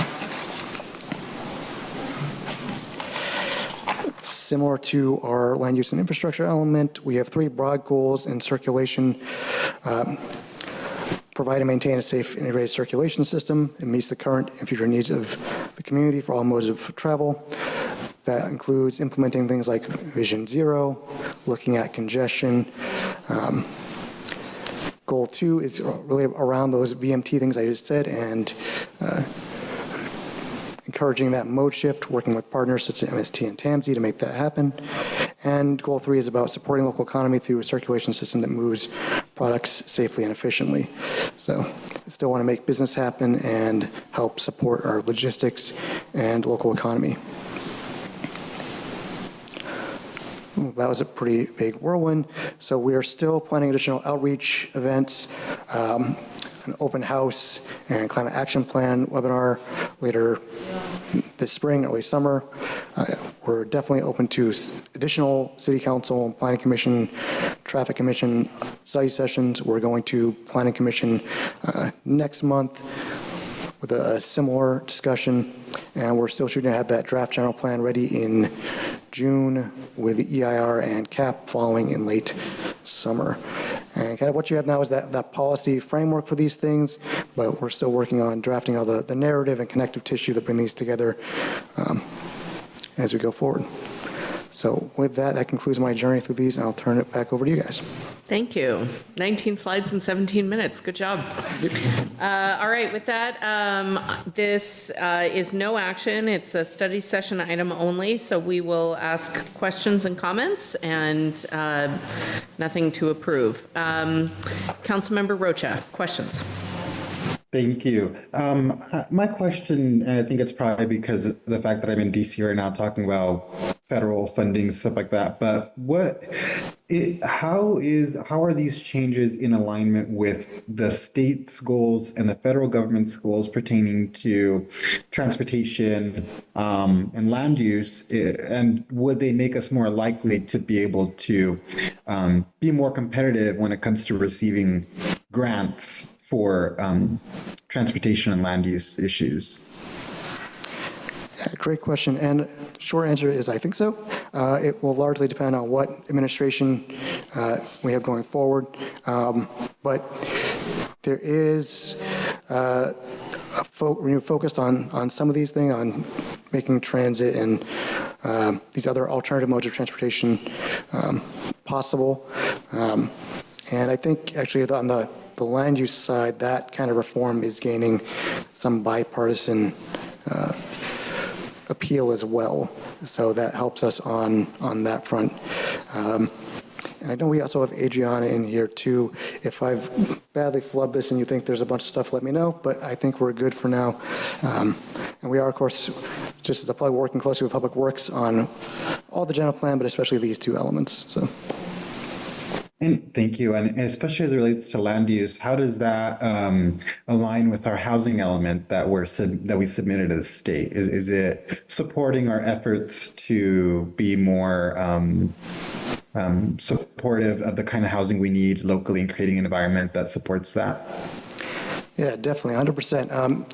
Similar to our land use and infrastructure element, we have three broad goals in circulation. Provide and maintain a safe integrated circulation system. It meets the current and future needs of the community for all modes of travel. That includes implementing things like Vision Zero, looking at congestion. Goal 2 is really around those VMT things I just said, and encouraging that mode shift, working with partners such as MST and TAMSI to make that happen. And goal 3 is about supporting local economy through a circulation system that moves products safely and efficiently. So still want to make business happen and help support our logistics and local economy. That was a pretty big whirlwind. So we are still planning additional outreach events, an open house and climate action plan webinar later this spring, early summer. We're definitely open to additional city council, planning commission, traffic commission study sessions. We're going to planning commission next month with a similar discussion, and we're still shooting to have that draft general plan ready in June with the EIR and CAP following in late summer. And kind of what you have now is that policy framework for these things, but we're still working on drafting all the narrative and connective tissue that bring these together as we go forward. So with that, that concludes my journey through these, and I'll turn it back over to you guys. Thank you. 19 slides in 17 minutes. Good job. All right, with that, this is no action. It's a study session item only, so we will ask questions and comments and nothing to approve. Councilmember Rocha, questions? Thank you. My question, and I think it's probably because of the fact that I'm in DC right now talking about federal funding, stuff like that, but how are these changes in alignment with the state's goals and the federal government's goals pertaining to transportation and land use? And would they make us more likely to be able to be more competitive when it comes to receiving grants for transportation and land use issues? Great question, and short answer is I think so. It will largely depend on what administration we have going forward, but there is renewed focus on some of these things, on making transit and these other alternative modes of transportation possible. And I think actually on the land use side, that kind of reform is gaining some bipartisan appeal as well. So that helps us on that front. And I know we also have Adriana in here too. If I've badly flubbed this and you think there's a bunch of stuff, let me know, but I think we're good for now. And we are, of course, just as a plug, working closely with Public Works on all the general plan, but especially these two elements. So. And thank you. And especially as it relates to land use, how does that align with our housing element that we submitted to the state? Is it supporting our efforts to be more supportive of the kind of housing we need locally and creating an environment that supports that? Yeah, definitely, 100%.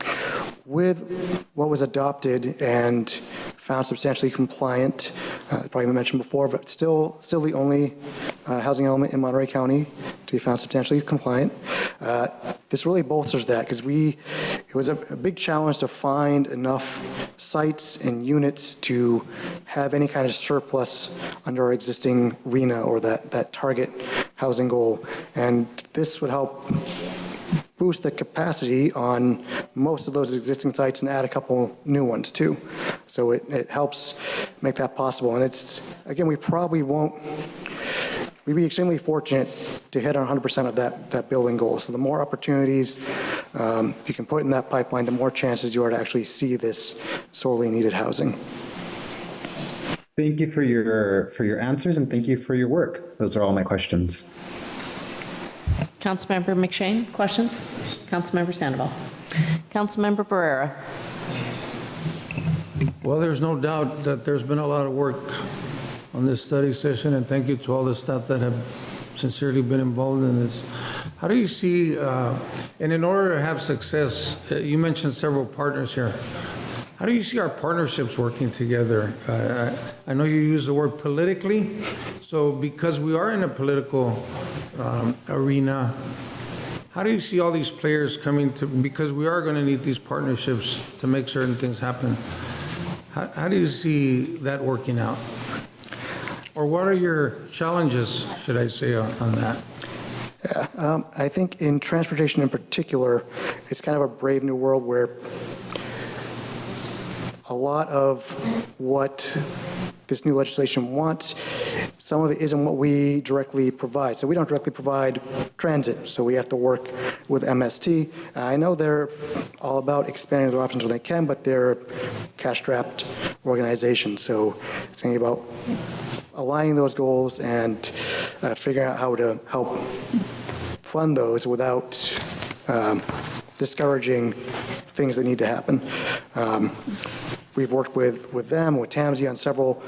With what was adopted and found substantially compliant, probably mentioned before, but still the only housing element in Monterey County to be found substantially compliant. This really bolsters that because it was a big challenge to find enough sites and units to have any kind of surplus under our existing RHNA or that target housing goal. And this would help boost the capacity on most of those existing sites and add a couple new ones too. So it helps make that possible. And it's, again, we'd be extremely fortunate to hit on 100% of that building goal. So the more opportunities you can put in that pipeline, the more chances you are to actually see this sorely needed housing. Thank you for your answers, and thank you for your work. Those are all my questions. Councilmember McShane, questions? Councilmember Sandoval. Councilmember Barrera. Well, there's no doubt that there's been a lot of work on this study session, and thank you to all the staff that have sincerely been involved in this. How do you see, and in order to have success, you mentioned several partners here. How do you see our partnerships working together? I know you use the word politically, so because we are in a political arena, how do you see all these players coming to, because we are going to need these partnerships to make certain things happen. How do you see that working out? Or what are your challenges, should I say, on that? Yeah, I think in transportation in particular, it's kind of a brave new world where a lot of what this new legislation wants. Some of it isn't what we directly provide. So we don't directly provide transit, so we have to work with MST. I know they're all about expanding their options when they can, but they're a cash-strapped organization. So it's going to be about aligning those goals and figuring out how to help fund those without discouraging things that need to happen. We've worked with them, with TAMSI on several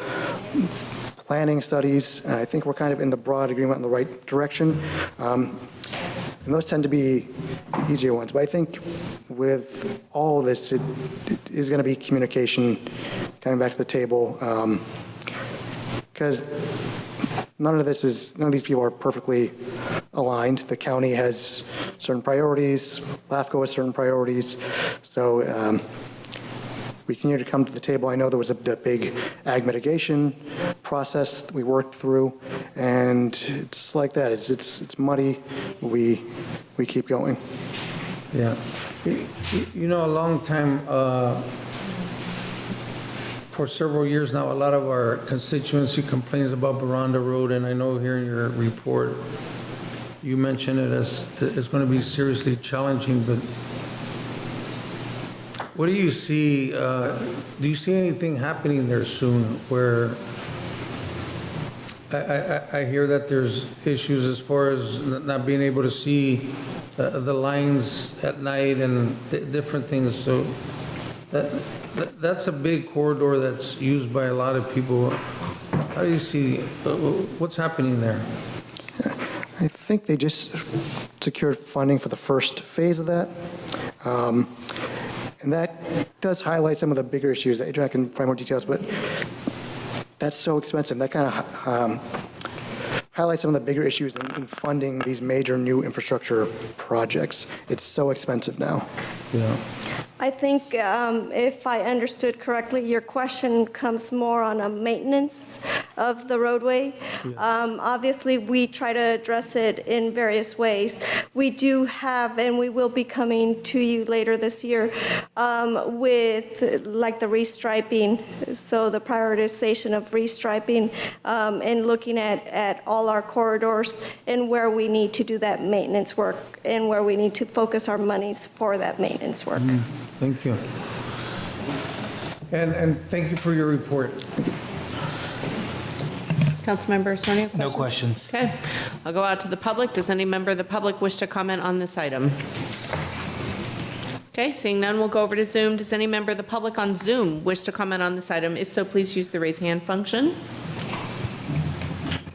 planning studies, and I think we're kind of in the broad agreement in the right direction. And those tend to be the easier ones. But I think with all of this, it is going to be communication coming back to the table, because none of these people are perfectly aligned. The county has certain priorities, LAFCO has certain priorities, so we continue to come to the table. I know there was the big ag mitigation process that we worked through, and it's like that. It's muddy. We keep going. Yeah. You know, a long time, for several years now, a lot of our constituency complains about Baranda Road, and I know here in your report, you mentioned it as it's going to be seriously challenging, but what do you see? Do you see anything happening there soon where I hear that there's issues as far as not being able to see the lines at night and different things? So that's a big corridor that's used by a lot of people. How do you see, what's happening there? I think they just secured funding for the first phase of that. And that does highlight some of the bigger issues. Adrian, I can provide more details, but that's so expensive. That kind of highlights some of the bigger issues in funding these major new infrastructure projects. It's so expensive now. Yeah. I think if I understood correctly, your question comes more on a maintenance of the roadway. Obviously, we try to address it in various ways. We do have, and we will be coming to you later this year with like the restriping, so the prioritization of restriping and looking at all our corridors and where we need to do that maintenance work and where we need to focus our monies for that maintenance work. Thank you. And thank you for your report. Councilmember Sonia? No questions. Okay. I'll go out to the public. Does any member of the public wish to comment on this item? Okay, seeing none, we'll go over to Zoom. Does any member of the public on Zoom wish to comment on this item? If so, please use the raise hand function.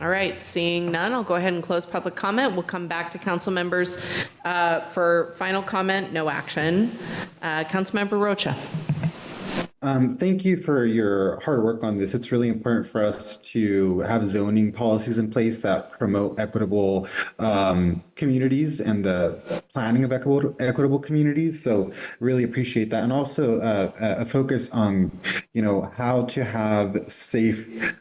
All right, seeing none, I'll go ahead and close public comment. We'll come back to council members for final comment, no action. Councilmember Rocha. Thank you for your hard work on this. It's really important for us to have zoning policies in place that promote equitable communities and the planning of equitable communities. So really appreciate that. And also a focus on, how to have safe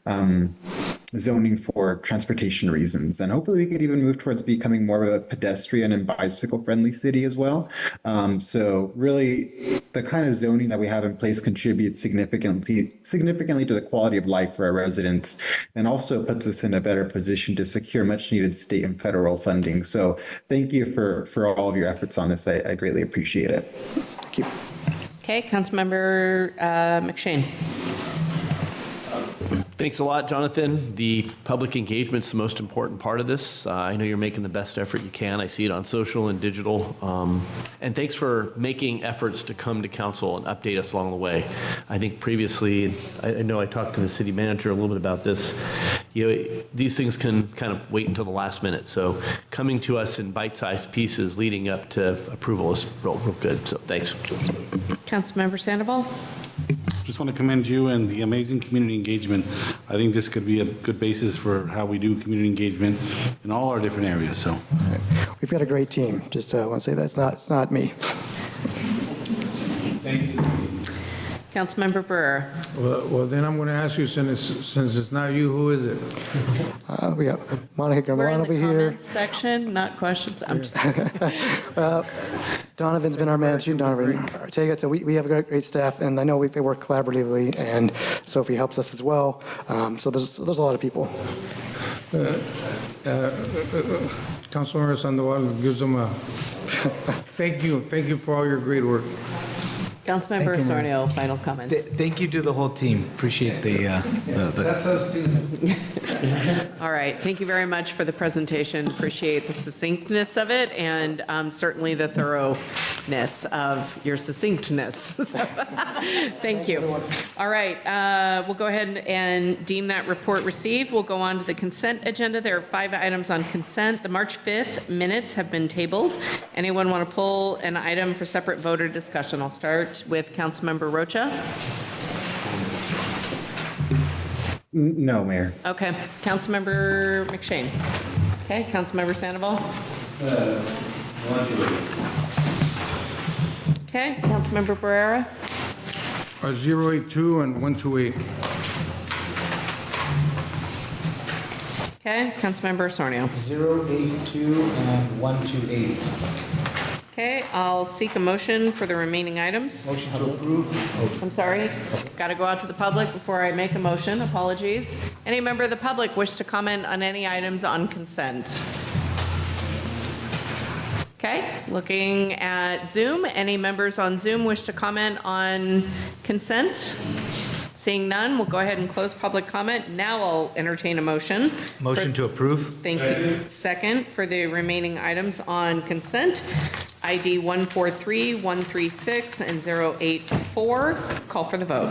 zoning for transportation reasons. And hopefully we could even move towards becoming more of a pedestrian and bicycle friendly city as well. So really the kind of zoning that we have in place contributes significantly to the quality of life for our residents, and also puts us in a better position to secure much needed state and federal funding. So thank you for all of your efforts on this. I greatly appreciate it. Thank you. Okay, Councilmember McShane. Thanks a lot, Jonathan. The public engagement's the most important part of this. I know you're making the best effort you can. I see it on social and digital. And thanks for making efforts to come to council and update us along the way. I think previously, I know I talked to the city manager a little bit about this. These things can kind of wait until the last minute. So coming to us in bite-sized pieces leading up to approval is real good. So thanks. Councilmember Sandoval. Just want to commend you and the amazing community engagement. I think this could be a good basis for how we do community engagement in all our different areas. So we've got a great team. Just want to say that it's not me. Thank you. Councilmember Burr. Well, then I'm going to ask you, since it's not you, who is it? We got Monica Gremlin over here. Comments section, not questions. I'm just Donovan's been our manager, Donovan Ortega, so we have a great staff, and I know they work collaboratively, and Sophie helps us as well. So there's a lot of people. Councilmember Sandoval gives them a thank you for all your great work. Councilmember Thank you, Mayor. Osornio, final comments. Thank you to the whole team. Appreciate the That's us too. All right, thank you very much for the presentation. Appreciate the succinctness of it and certainly the thoroughness of your succinctness. So, thank you. All right, we'll go ahead and deem that report received. We'll go on to the consent agenda. There are 5 items on consent. The March 5th minutes have been tabled. Anyone want to pull an item for separate voter discussion? I'll start with Councilmember Rocha. No, Mayor. Okay, Councilmember McShane. Okay, Councilmember Sandoval. Okay, Councilmember Barrera. 082 and 128. Okay, Councilmember Osornio. 082 and 128. Okay, I'll seek a motion for the remaining items. Motion to approve. I'm sorry, got to go out to the public before I make a motion, apologies. Any member of the public wish to comment on any items on consent? Okay, looking at Zoom, any members on Zoom wish to comment on consent? Seeing none, we'll go ahead and close public comment. Now I'll entertain a motion. Motion to approve. Thank you. Second, for the remaining items on consent, ID 143, 136, and 084. Call for the vote.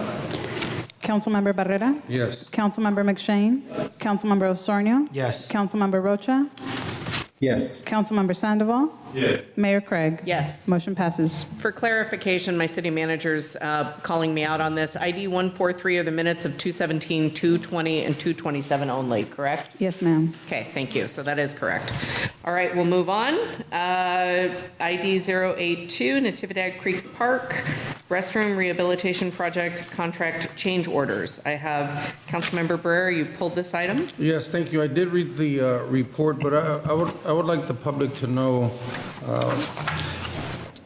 Councilmember Barrera? Yes. Councilmember McShane? Councilmember Osornio? Yes. Councilmember Rocha? Yes. Councilmember Sandoval? Yes. Mayor Craig? Yes. Motion passes. For clarification, my city manager's calling me out on this. ID 143 are the minutes of 217, 220, and 227 only, correct? Yes, ma'am. Okay, thank you. So that is correct. All right, we'll move on. ID 082, Natividad Creek Park, restroom rehabilitation project contract change orders. I have Councilmember Barrera, you pulled this item? Yes, thank you. I did read the report, but I would like the public to know,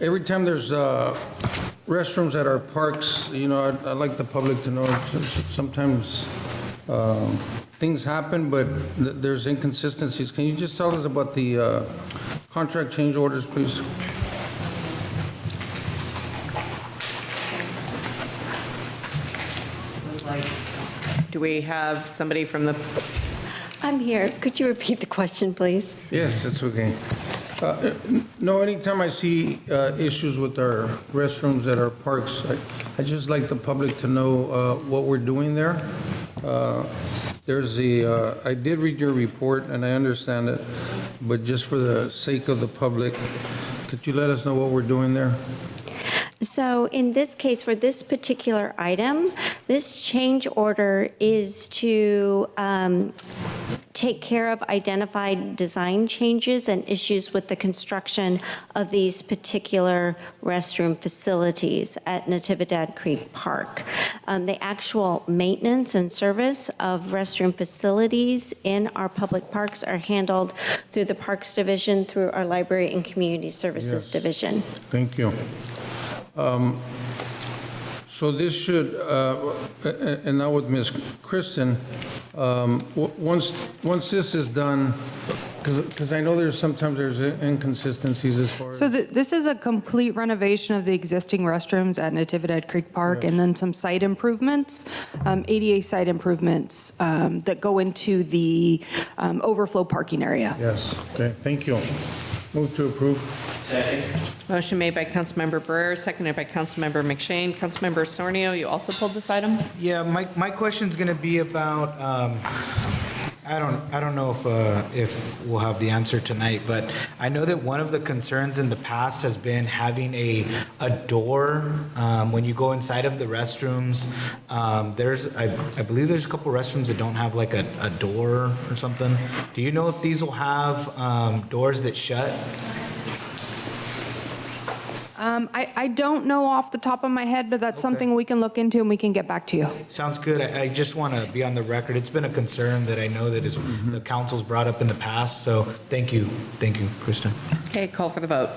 every time there's restrooms at our parks, you know, I'd like the public to know sometimes things happen, but there's inconsistencies. Can you just tell us about the contract change orders, please? Do we have somebody from the, I'm here. Could you repeat the question, please? Yes, it's okay. No, anytime I see issues with our restrooms at our parks, I just like the public to know what we're doing there. I did read your report and I understand it, but just for the sake of the public, could you let us know what we're doing there? So in this case, for this particular item, this change order is to take care of identified design changes and issues with the construction of these particular restroom facilities at Natividad Creek Park. The actual maintenance and service of restroom facilities in our public parks are handled through the Parks Division, through our Library and Community Services Division. Thank you. So this should, and now with Ms. Kristen, once this is done, because I know sometimes there's inconsistencies as far as. So this is a complete renovation of the existing restrooms at Natividad Creek Park, and then some site improvements, ADA site improvements that go into the overflow parking area. Yes, okay, thank you. Move to approve. motion made by Councilmember Barrera, seconded by Councilmember McShane. Councilmember Osornio, you also pulled this item? Yeah, my question's going to be about, I don't know if we'll have the answer tonight, but I know that one of the concerns in the past has been having a door when you go inside of the restrooms. I believe there's a couple restrooms that don't have like a door or something. Do you know if these will have doors that shut? I don't know off the top of my head, but that's something we can look into and we can get back to you. Sounds good. I just want to be on the record. It's been a concern that I know that the council's brought up in the past, so thank you. Thank you, Kristen. Okay, call for the vote.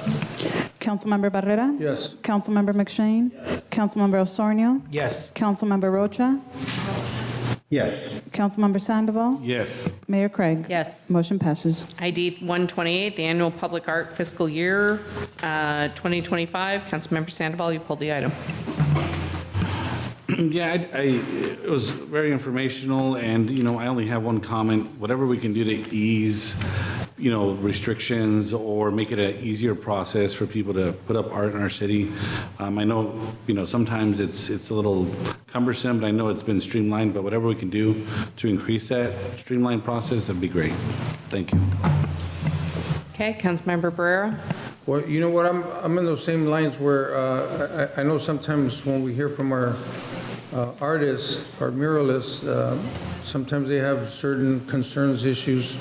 Councilmember Barrera? Yes. Councilmember McShane? Councilmember Osornio? Yes. Councilmember Rocha? Yes. Councilmember Sandoval? Yes. Mayor Craig? Yes. Motion passes. ID 128, the annual public art fiscal year 2025. Councilmember Sandoval, you pulled the item. Yeah, it was very informational, and, I only have one comment. Whatever we can do to ease, restrictions or make it an easier process for people to put up art in our city. I know, sometimes it's a little cumbersome, but I know it's been streamlined, but whatever we can do to increase that streamlined process, that'd be great. Thank you. Okay, Councilmember Barrera? Well, you know what, I'm in those same lines where I know sometimes when we hear from our artists, our muralists, sometimes they have certain concerns, issues,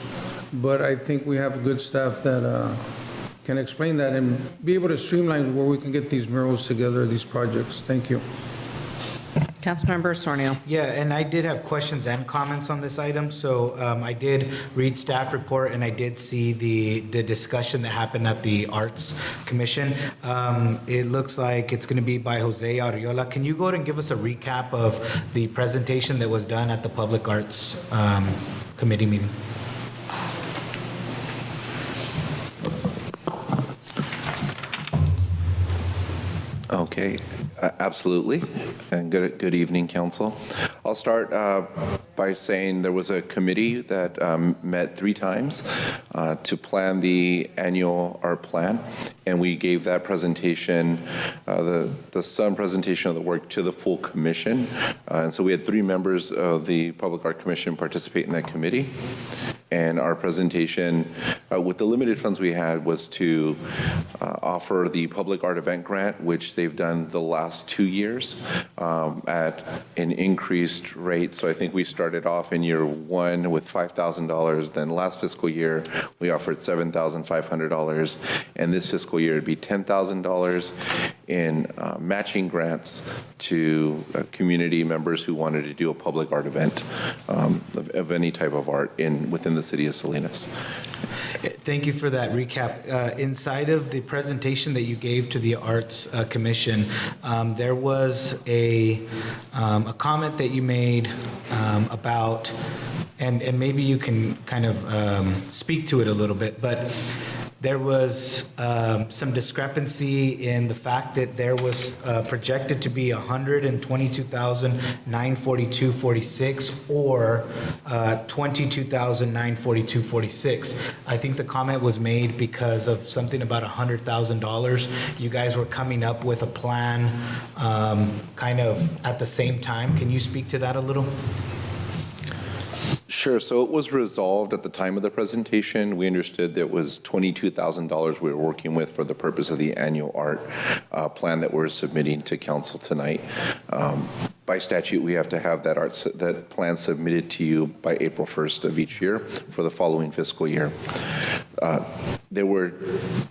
but I think we have good staff that can explain that and be able to streamline where we can get these murals together, these projects. Thank you. Councilmember Osornio. Yeah, and I did have questions and comments on this item. So I did read staff report and I did see the discussion that happened at the Arts Commission. It looks like it's going to be by Jose Arriola. Can you go ahead and give us a recap of the presentation that was done at the Public Arts Committee meeting? Okay, absolutely. And good evening, Council. I'll start by saying there was a committee that met 3 times to plan the annual art plan, and we gave that presentation, the sum presentation of the work to the full commission. And so we had 3 members of the Public Art Commission participate in that committee. And our presentation, with the limited funds we had, was to offer the Public Art Event Grant, which they've done the last 2 years at an increased rate. So I think we started off in year 1 with $5,000. Then last fiscal year, we offered $7,500. And this fiscal year, it'd be $10,000 in matching grants to community members who wanted to do a public art event of any type of art within the city of Salinas. Thank you for that recap. Inside of the presentation that you gave to the Arts Commission, there was a comment that you made about, and maybe you can kind of speak to it a little bit, but there was some discrepancy in the fact that there was projected to be $122,942.46 or $22,942.46. I think the comment was made because of something about $100,000. You guys were coming up with a plan kind of at the same time. Can you speak to that a little? Sure. So it was resolved at the time of the presentation. We understood that it was $22,000 we were working with for the purpose of the annual art plan that we're submitting to council tonight. By statute, we have to have that plan submitted to you by April 1st of each year for the following fiscal year. There were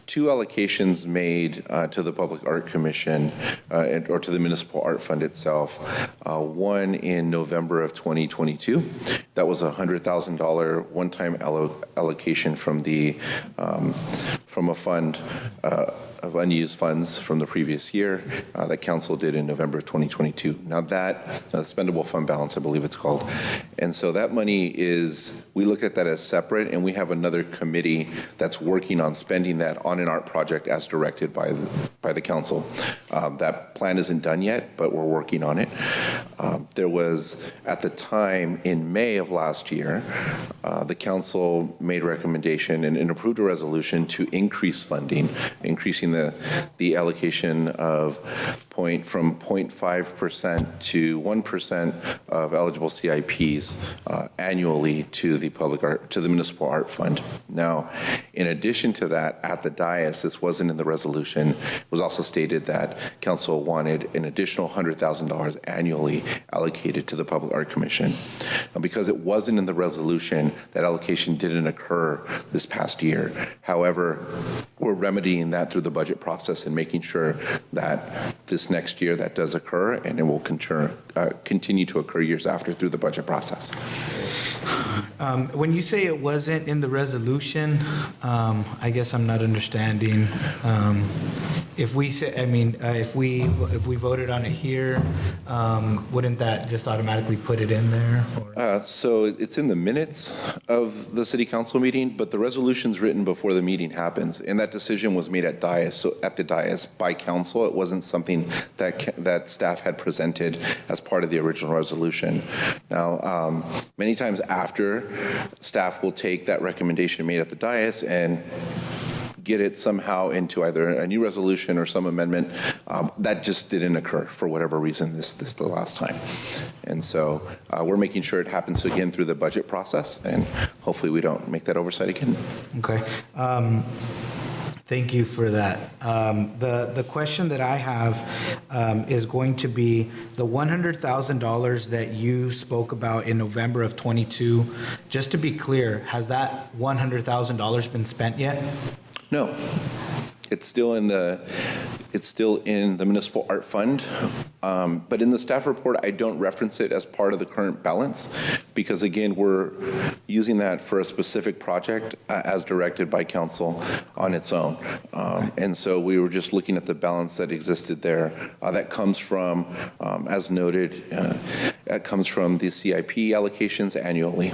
2 allocations made to the Public Art Commission or to the Municipal Art Fund itself. One in November of 2022. That was a $100,000 one-time allocation from a fund of unused funds from the previous year that council did in November of 2022. Now that spendable fund balance, I believe it's called. And so that money we look at that as separate, and we have another committee that's working on spending that on an art project as directed by the council. That plan isn't done yet, but we're working on it. There was, at the time in May of last year, the council made a recommendation and approved a resolution to increase funding, increasing the allocation of from 0.5% to 1% of eligible CIPs annually to the Municipal Art Fund. Now, in addition to that, at the dais, this wasn't in the resolution, it was also stated that council wanted an additional $100,000 annually allocated to the Public Art Commission. Now, because it wasn't in the resolution, that allocation didn't occur this past year. However, we're remedying that through the budget process and making sure that this next year that does occur, and it will continue to occur years after through the budget process. When you say it wasn't in the resolution, I guess I'm not understanding. If we say, if we voted on it here, wouldn't that just automatically put it in there? So it's in the minutes of the city council meeting, but the resolution's written before the meeting happens, and that decision was made at dais, so at the dais by council. It wasn't something that staff had presented as part of the original resolution. Now, many times after, staff will take that recommendation made at the dais and get it somehow into either a new resolution or some amendment. That just didn't occur for whatever reason this the last time. And so we're making sure it happens again through the budget process, and hopefully we don't make that oversight again. Okay. Thank you for that. The question that I have is going to be the $100,000 that you spoke about in November of 22. Just to be clear, has that $100,000 been spent yet? No. It's still in the municipal art fund, but in the staff report, I don't reference it as part of the current balance because, again, we're using that for a specific project as directed by council on its own. And so we were just looking at the balance that existed there. That comes from, as noted, that comes from the CIP allocations annually.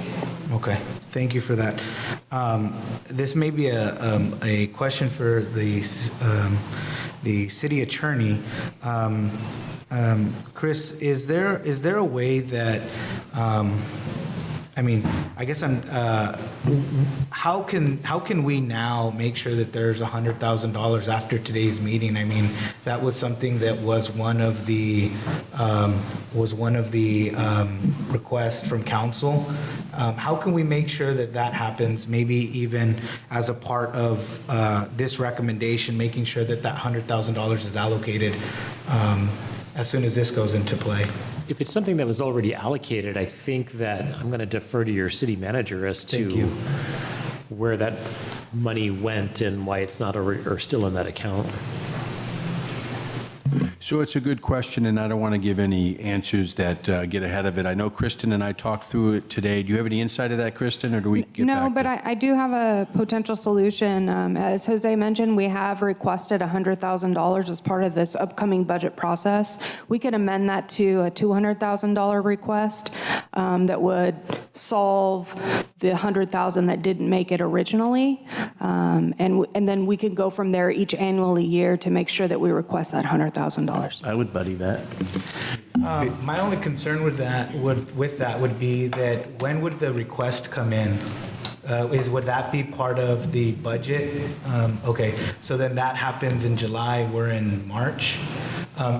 Okay, thank you for that. This may be a question for the city attorney. Chris, is there a way that, I guess how can we now make sure that there's $100,000 after today's meeting? I mean, that was something that was one of the requests from council. How can we make sure that that happens, maybe even as a part of this recommendation, making sure that that $100,000 is allocated as soon as this goes into play? If it's something that was already allocated, I think that I'm going to defer to your city manager as to where that money went and why it's not or still in that account. So it's a good question, and I don't want to give any answers that get ahead of it. I know Kristen and I talked through it today. Do you have any insight of that, Kristen, or do we get No, back but I do have a potential solution. As Jose mentioned, we have requested $100,000 as part of this upcoming budget process. We could amend that to a $200,000 request that would solve the $100,000 that didn't make it originally, and then we could go from there each annually year to make sure that we request that $100,000. I would buddy that. My only concern with that would be that when would the request come in? Would that be part of the budget? Okay, so then that happens in July, we're in March.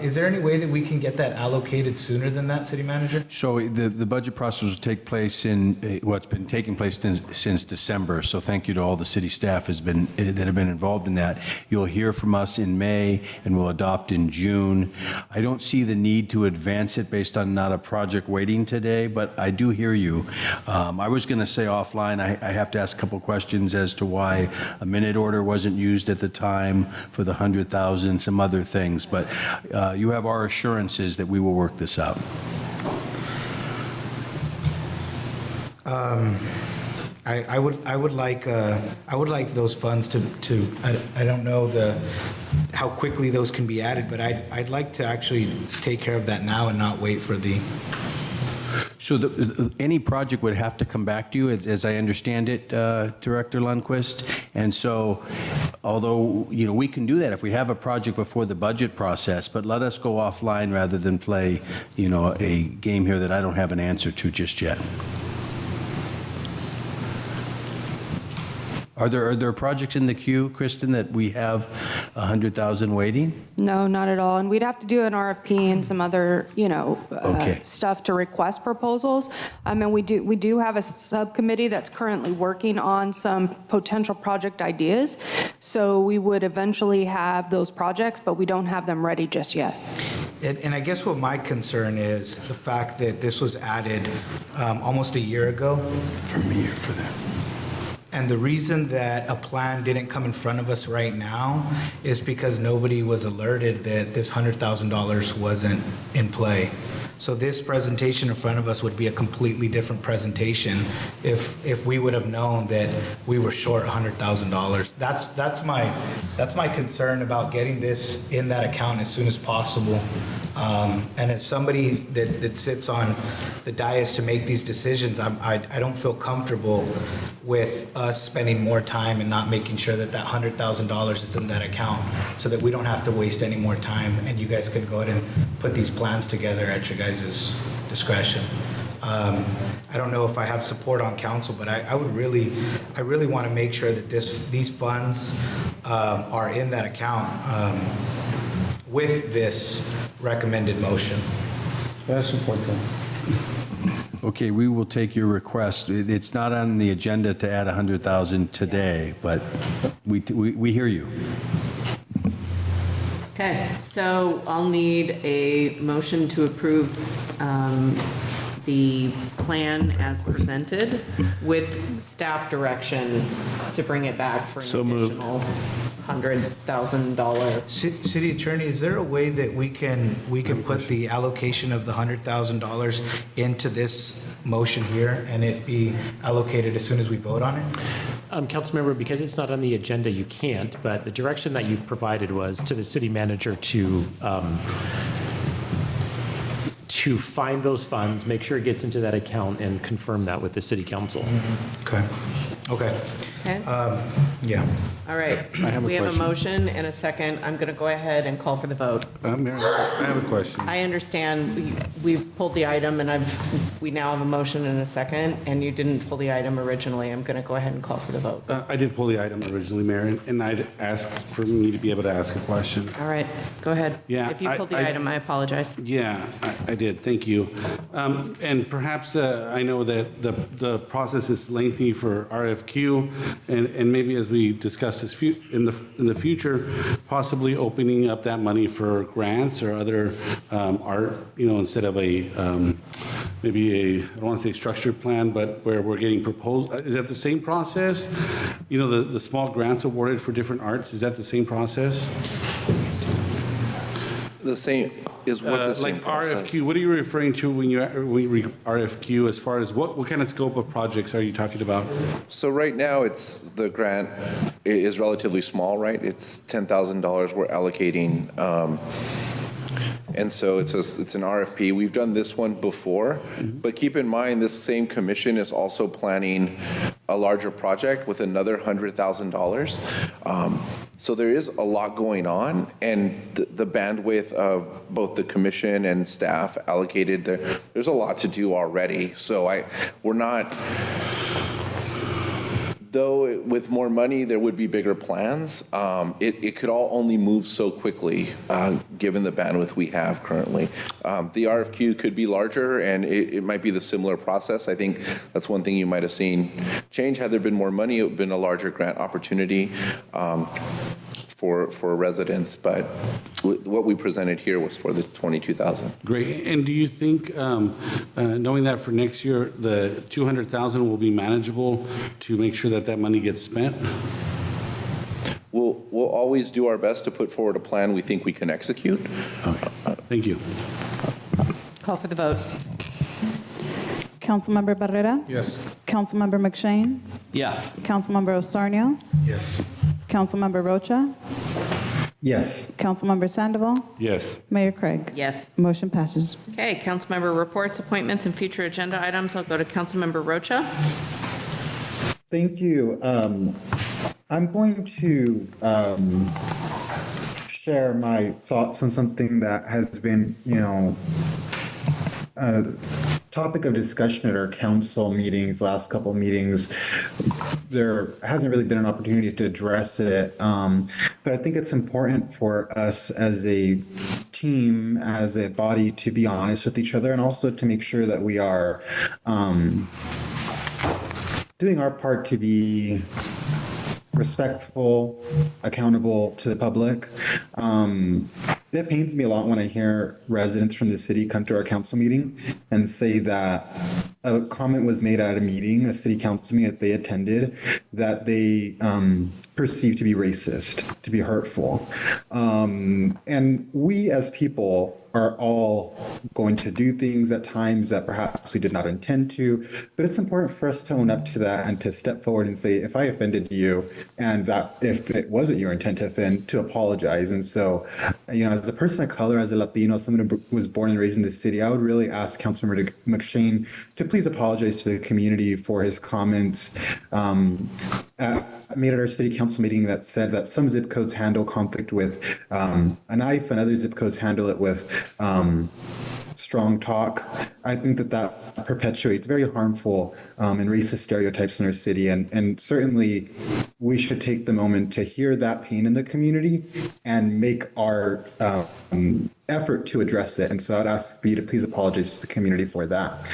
Is there any way that we can get that allocated sooner than that, City Manager? So the budget process will take place it's been taking place since December. So thank you to all the city staff that have been involved in that. You'll hear from us in May and we'll adopt in June. I don't see the need to advance it based on not a project waiting today, but I do hear you. I was going to say offline, I have to ask a couple questions as to why a minute order wasn't used at the time for the 100,000, some other things, but you have our assurances that we will work this out. I would like those funds to I don't know how quickly those can be added, but I'd like to actually take care of that now and not wait for the. So any project would have to come back to you, as I understand it, Director Lundquist. And so, although we can do that if we have a project before the budget process, but let us go offline rather than play a game here that I don't have an answer to just yet. Are there projects in the queue, Kristen, that we have 100,000 waiting? No, not at all. And we'd have to do an RFP and some other, stuff to request proposals. And we do have a subcommittee that's currently working on some potential project ideas. So we would eventually have those projects, but we don't have them ready just yet. And I guess what my concern is the fact that this was added almost a year ago. For me or for them? And the reason that a plan didn't come in front of us right now is because nobody was alerted that this $100,000 wasn't in play. So this presentation in front of us would be a completely different presentation if we would have known that we were short $100,000. That's my concern about getting this in that account as soon as possible. And as somebody that sits on the dais to make these decisions, I don't feel comfortable with us spending more time and not making sure that that $100,000 is in that account so that we don't have to waste any more time and you guys can go ahead and put these plans together at your guys' discretion. I don't know if I have support on council, but I really want to make sure that these funds are in that account with this recommended motion. I support that. Okay, we will take your request. It's not on the agenda to add 100,000 today, but we hear you. Okay, so I'll need a motion to approve the plan as presented with staff direction to bring it back for an additional $100,000. City Attorney, is there a way that we can put the allocation of the $100,000 into this motion here and it be allocated as soon as we vote on it? Councilmember, because it's not on the agenda, you can't, but the direction that you've provided was to the city manager to find those funds, make sure it gets into that account, and confirm that with the city council. Okay. Okay. Yeah. All right. We have a motion and a second. I'm going to go ahead and call for the vote. Mayor, I have a question. I understand we've pulled the item and we now have a motion and a second, and you didn't pull the item originally. I'm going to go ahead and call for the vote. I did pull the item originally, Mayor, and I'd asked for me to be able to ask a question. All right. Go ahead. Yeah, If you pulled the item, I apologize. Yeah, I did. Thank you. And perhaps I know that the process is lengthy for RFQ, and maybe as we discuss this in the future, possibly opening up that money for grants or other art, instead of maybe I don't want to say structured plan, but where we're getting proposed. Is that the same process? The small grants awarded for different arts, is that the same process? The same is what the same like process. RFQ, what are you referring to when you RFQ as far as what kind of scope of projects are you talking about? So right now, the grant is relatively small, right? It's $10,000 we're allocating. And so it's an RFP. We've done this one before, but keep in mind this same commission is also planning a larger project with another $100,000. So there is a lot going on, and the bandwidth of both the commission and staff allocated there's a lot to do already. So we're not. Though with more money, there would be bigger plans. It could all only move so quickly, given the bandwidth we have currently. The RFQ could be larger, and it might be the similar process. I think that's one thing you might have seen change. Had there been more money, it would have been a larger grant opportunity for residents. But what we presented here was for the $22,000. Great. And do you think, knowing that for next year, the $200,000 will be manageable to make sure that money gets spent? We'll always do our best to put forward a plan we think we can execute. Okay. Thank you. Call for the vote. Councilmember Barrera? Yes. Councilmember McShane? Yeah. Councilmember Osornio? Yes. Councilmember Rocha? Yes. Councilmember Sandoval? Yes. Mayor Craig? Yes. Motion passes. Okay, councilmember reports, appointments, and future agenda items. I'll go to Councilmember Rocha. Thank you. I'm going to share my thoughts on something that has been, a topic of discussion at our council meetings, last couple meetings. There hasn't really been an opportunity to address it, but I think it's important for us as a team, as a body, to be honest with each other and also to make sure that we are doing our part to be respectful, accountable to the public. It pains me a lot when I hear residents from the city come to our council meeting and say that a comment was made at a meeting, a city council meeting that they attended, that they perceived to be racist, to be hurtful. And we as people are all going to do things at times that perhaps we did not intend to, but it's important for us to own up to that and to step forward and say, if I offended you, and that if it wasn't your intent to offend, to apologize. And so, as a person of color, as a Latino, someone who was born and raised in the city, I would really ask Councilmember McShane to please apologize to the community for his comments made at our city council meeting that said that some zip codes handle conflict with a knife and other zip codes handle it with strong talk. I think that perpetuates very harmful and racist stereotypes in our city. And certainly we should take the moment to hear that pain in the community and make our effort to address it. And so I'd ask you to please apologize to the community for that.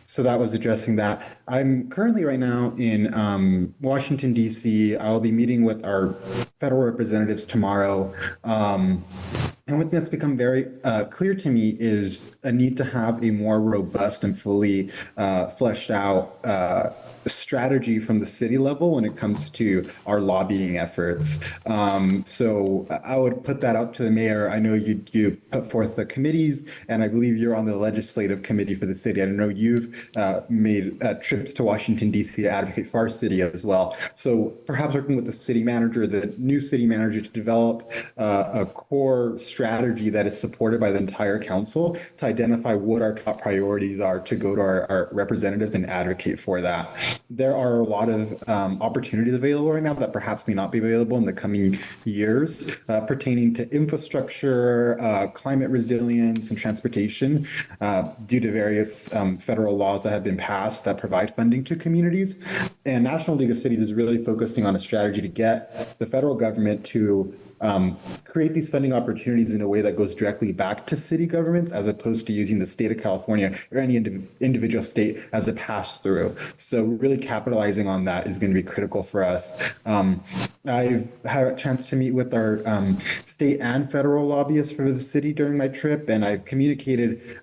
So that was addressing that. I'm currently right now in Washington, D.C. I'll be meeting with our federal representatives tomorrow. And one thing that's become very clear to me is a need to have a more robust and fully fleshed out strategy from the city level when it comes to our lobbying efforts. So I would put that out to the mayor. I know you put forth the committees, and I believe you're on the legislative committee for the city. I know you've made trips to Washington, D.C. to advocate for our city as well. So perhaps working with the city manager, the new city manager, to develop a core strategy that is supported by the entire council to identify what our top priorities are, to go to our representatives and advocate for that. There are a lot of opportunities available right now that perhaps may not be available in the coming years pertaining to infrastructure, climate resilience, and transportation due to various federal laws that have been passed that provide funding to communities. And National League of Cities is really focusing on a strategy to get the federal government to create these funding opportunities in a way that goes directly back to city governments, as opposed to using the state of California or any individual state as a pass-through. So really capitalizing on that is going to be critical for us. I've had a chance to meet with our state and federal lobbyists for the city during my trip, and I've communicated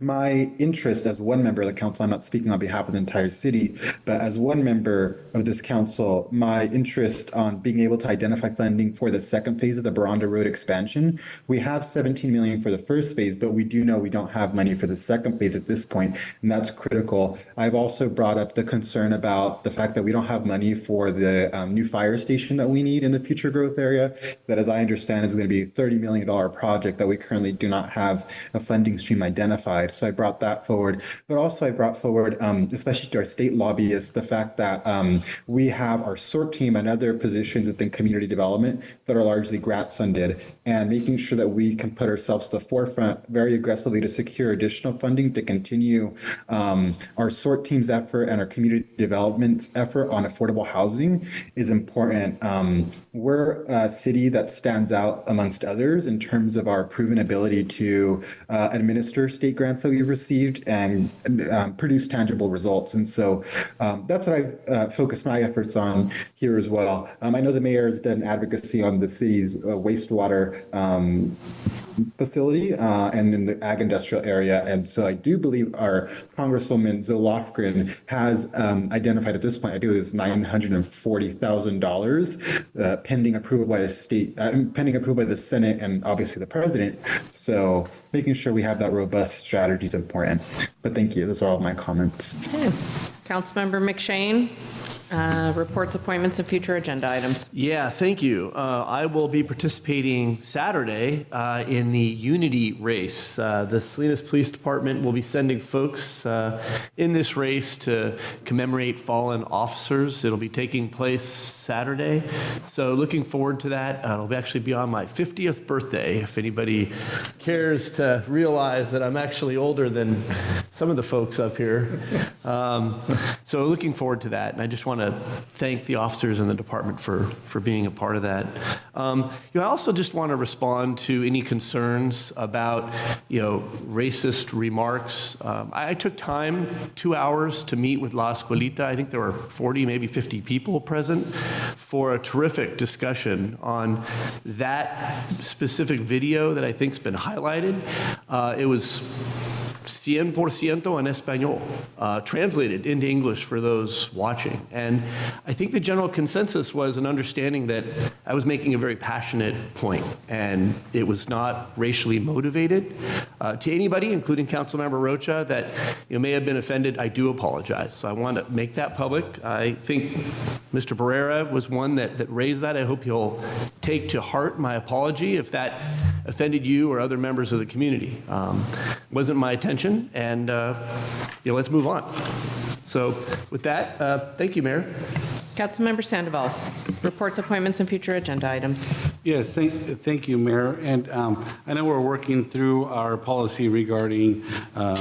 my interest as one member of the council. I'm not speaking on behalf of the entire city, but as one member of this council, my interest on being able to identify funding for the second phase of the Baranda Road expansion. We have $17 million for the first phase, but we do know we don't have money for the second phase at this point, and that's critical. I've also brought up the concern about the fact that we don't have money for the new fire station that we need in the future growth area, that, as I understand, is going to be a $30 million project that we currently do not have a funding stream identified. So I brought that forward, but also I brought forward, especially to our state lobbyists, the fact that we have our SORT team and other positions within community development that are largely grant funded, and making sure that we can put ourselves to the forefront very aggressively to secure additional funding to continue our SORT team's effort and our community development's effort on affordable housing is important. We're a city that stands out amongst others in terms of our proven ability to administer state grants that we've received and produce tangible results. And so that's what I've focused my efforts on here as well. I know the mayor has done advocacy on the city's wastewater facility and in the ag industrial area. And so I do believe our Congresswoman Zoe Lofgren has identified at this point, I believe it's $940,000 pending approval by the state, pending approval by the Senate and obviously the president. So making sure we have that robust strategy is important. But thank you. Those are all of my comments. Okay. Councilmember McShane. Reports, appointments, and future agenda items. Yeah, thank you. I will be participating Saturday in the Unity race. The Salinas Police Department will be sending folks in this race to commemorate fallen officers. It'll be taking place Saturday, so looking forward to that. It'll actually be on my 50th birthday, if anybody cares to realize that I'm actually older than some of the folks up here. So looking forward to that, and I just want to thank the officers in the department for being a part of that. I also just want to respond to any concerns about racist remarks. I took time, 2 hours, to meet with La Escuelita. I think there were 40, maybe 50 people present for a terrific discussion on that specific video that I think's been highlighted. It was 100% en español, translated into English for those watching. And I think the general consensus was an understanding that I was making a very passionate point, and it was not racially motivated. To anybody, including Councilmember Rocha, that may have been offended, I do apologize. So I want to make that public. I think Mr. Barrera was one that raised that. I hope he'll take to heart my apology if that offended you or other members of the community. Wasn't my intention, and let's move on. So with that, thank you, Mayor. Councilmember Sandoval, reports, appointments, and future agenda items. Yes, thank you, Mayor. And I know we're working through our policy regarding a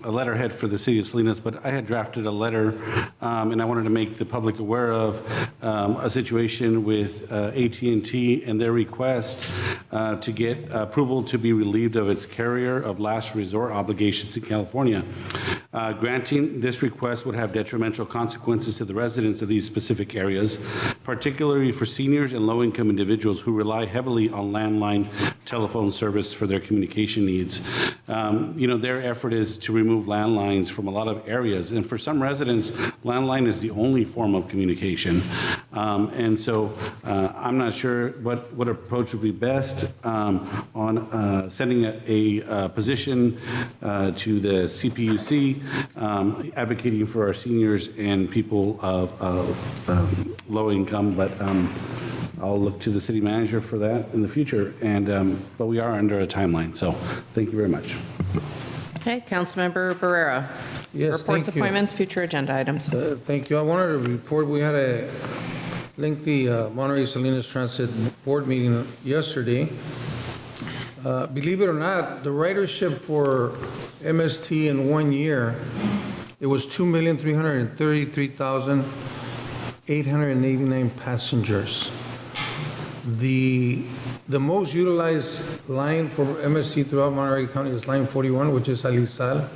letterhead for the city of Salinas, but I had drafted a letter, and I wanted to make the public aware of a situation with AT&T and their request to get approval to be relieved of its carrier of last resort obligations in California. Granting this request would have detrimental consequences to the residents of these specific areas, particularly for seniors and low-income individuals who rely heavily on landline telephone service for their communication needs. Their effort is to remove landlines from a lot of areas, and for some residents, landline is the only form of communication. And so I'm not sure what approach would be best on sending a position to the CPUC advocating for our seniors and people of low income, but I'll look to the city manager for that in the future. And but we are under a timeline, so thank you very much. Okay, Councilmember Barrera. Yes, reports, thank you. appointments, future agenda items. Thank you. I wanted to report, we had a lengthy Monterey Salinas Transit Board meeting yesterday. Believe it or not, the ridership for MST in 1 year, it was 2,333,889 passengers. The most utilized line for MST throughout Monterey County is line 41, which is Alizal.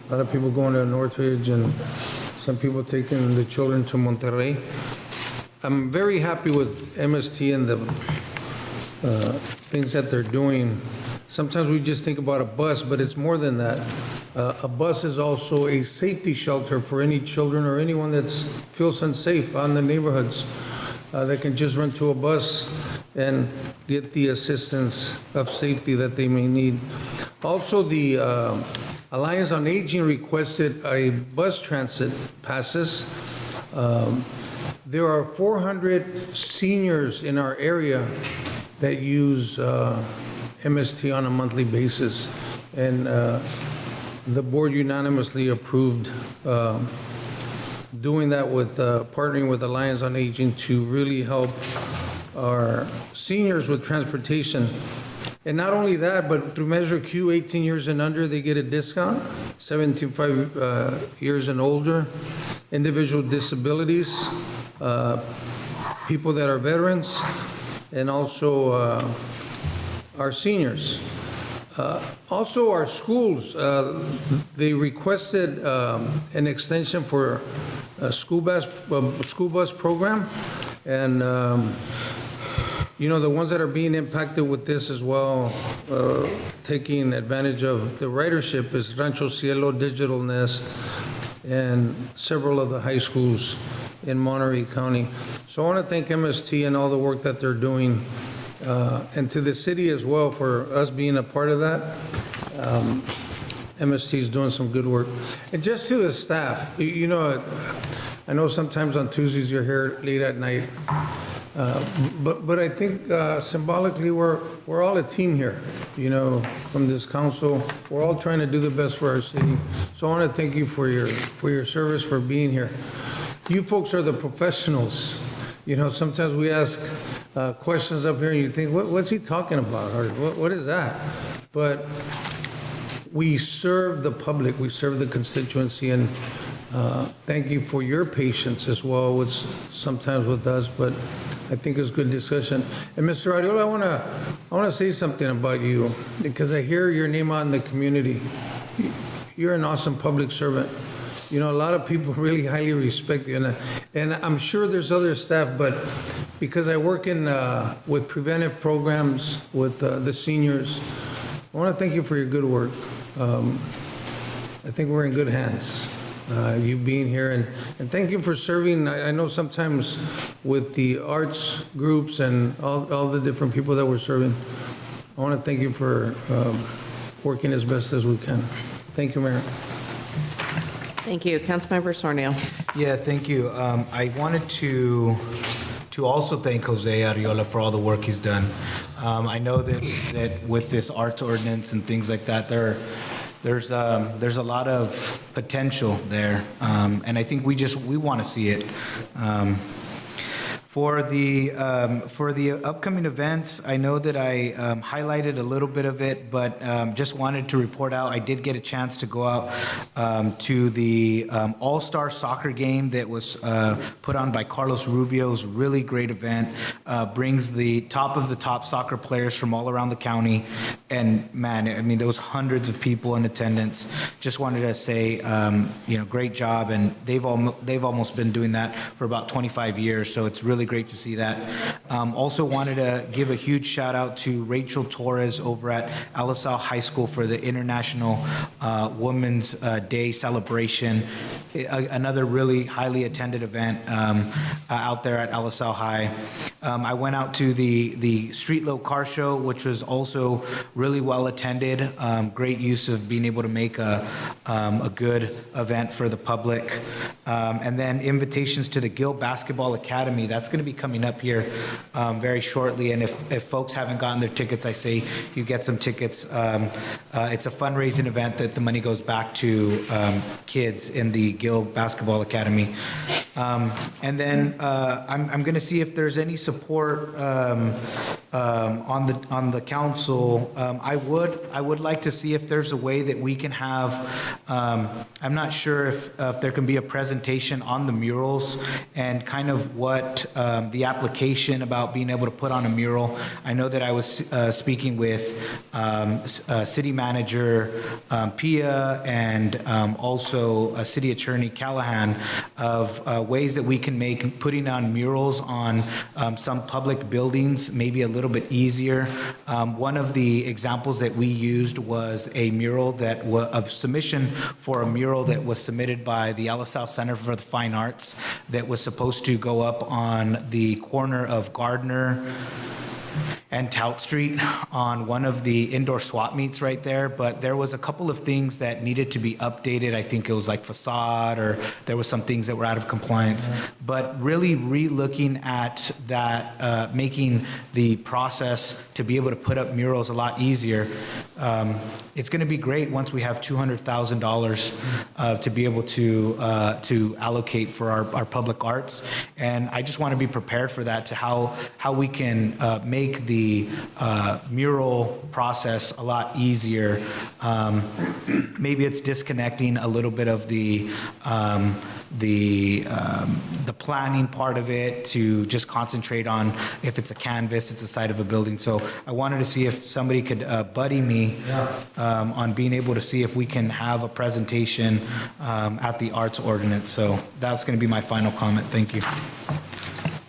A lot of people going to Northridge, and some people taking the children to Monterrey. I'm very happy with MST and the things that they're doing. Sometimes we just think about a bus, but it's more than that. A bus is also a safety shelter for any children or anyone that feels unsafe on the neighborhoods. They can just run to a bus and get the assistance of safety that they may need. Also, the Alliance on Aging requested a bus transit passes. There are 400 seniors in our area that use MST on a monthly basis, and the board unanimously approved doing that with partnering with Alliance on Aging to really help our seniors with transportation. And not only that, but through Measure Q, 18 years and under, they get a discount, 75 years and older, individual disabilities, people that are veterans, and also our seniors. Also, our schools, they requested an extension for a school bus program, and the ones that are being impacted with this as well, taking advantage of the ridership, is Rancho Cielo, Digital Nest, and several of the high schools in Monterey County. So I want to thank MST and all the work that they're doing, and to the city as well for us being a part of that. MST is doing some good work. And just to the staff, I know sometimes on Tuesdays you're here late at night, but I think symbolically we're all a team here, from this council. We're all trying to do the best for our city. So I want to thank you for your service, for being here. You folks are the professionals. Sometimes we ask questions up here and you think, what's he talking about? Or what is that? But we serve the public, we serve the constituency, and thank you for your patience as well, sometimes with us, but I think it's good discussion. And Mr. Arreola, I want to say something about you, because I hear your name out in the community. You're an awesome public servant. A lot of people really highly respect you, and I'm sure there's other staff, but because I work with preventive programs with the seniors, I want to thank you for your good work. I think we're in good hands. You being here, and thank you for serving. I know sometimes with the arts groups and all the different people that we're serving, I want to thank you for working as best as we can. Thank you, Mayor. Thank you. Councilmember Sornio. Yeah, thank you. I wanted to also thank Jose Ariola for all the work he's done. I know that with this arts ordinance and things like that, there's a lot of potential there, and I think we want to see it. For the upcoming events, I know that I highlighted a little bit of it, but just wanted to report out. I did get a chance to go out to the All-Star Soccer game that was put on by Carlos Rubio's really great event. Brings the top soccer players from all around the county, and man, I mean, there was hundreds of people in attendance. Just wanted to say, great job, and they've almost been doing that for about 25 years, so it's really great to see that. Also wanted to give a huge shout out to Rachel Torres over at Alisal High School for the International Women's Day celebration. Another really highly attended event out there at Alisal High. I went out to the Street Low Car Show, which was also really well attended. Great use of being able to make a good event for the public. And then invitations to the Gill Basketball Academy. That's going to be coming up here very shortly. And if folks haven't gotten their tickets, I say you get some tickets. It's a fundraising event that the money goes back to kids in the Gill Basketball Academy. And then I'm going to see if there's any support on the council. I would like to see if there's a way that we can have. I'm not sure if there can be a presentation on the murals and kind of what the application about being able to put on a mural. I know that I was speaking with City Manager Pia and also City Attorney Callahan of ways that we can make putting on murals on some public buildings maybe a little bit easier. One of the examples that we used was a mural that a submission for a mural that was submitted by the Alisal Center for the Fine Arts that was supposed to go up on the corner of Gardner and Tout Street on one of the indoor swap meets right there, but there was a couple of things that needed to be updated. I think it was like facade, or there was some things that were out of compliance. But really re-looking at that, making the process to be able to put up murals a lot easier. It's going to be great once we have $200,000 to be able to allocate for our public arts, and I just want to be prepared for that, to how we can make the mural process a lot easier. Maybe it's disconnecting a little bit of the planning part of it to just concentrate on if it's a canvas, it's the side of a building. So I wanted to see if somebody could buddy me on being able to see if we can have a presentation at the arts ordinance. So that's going to be my final comment. Thank you.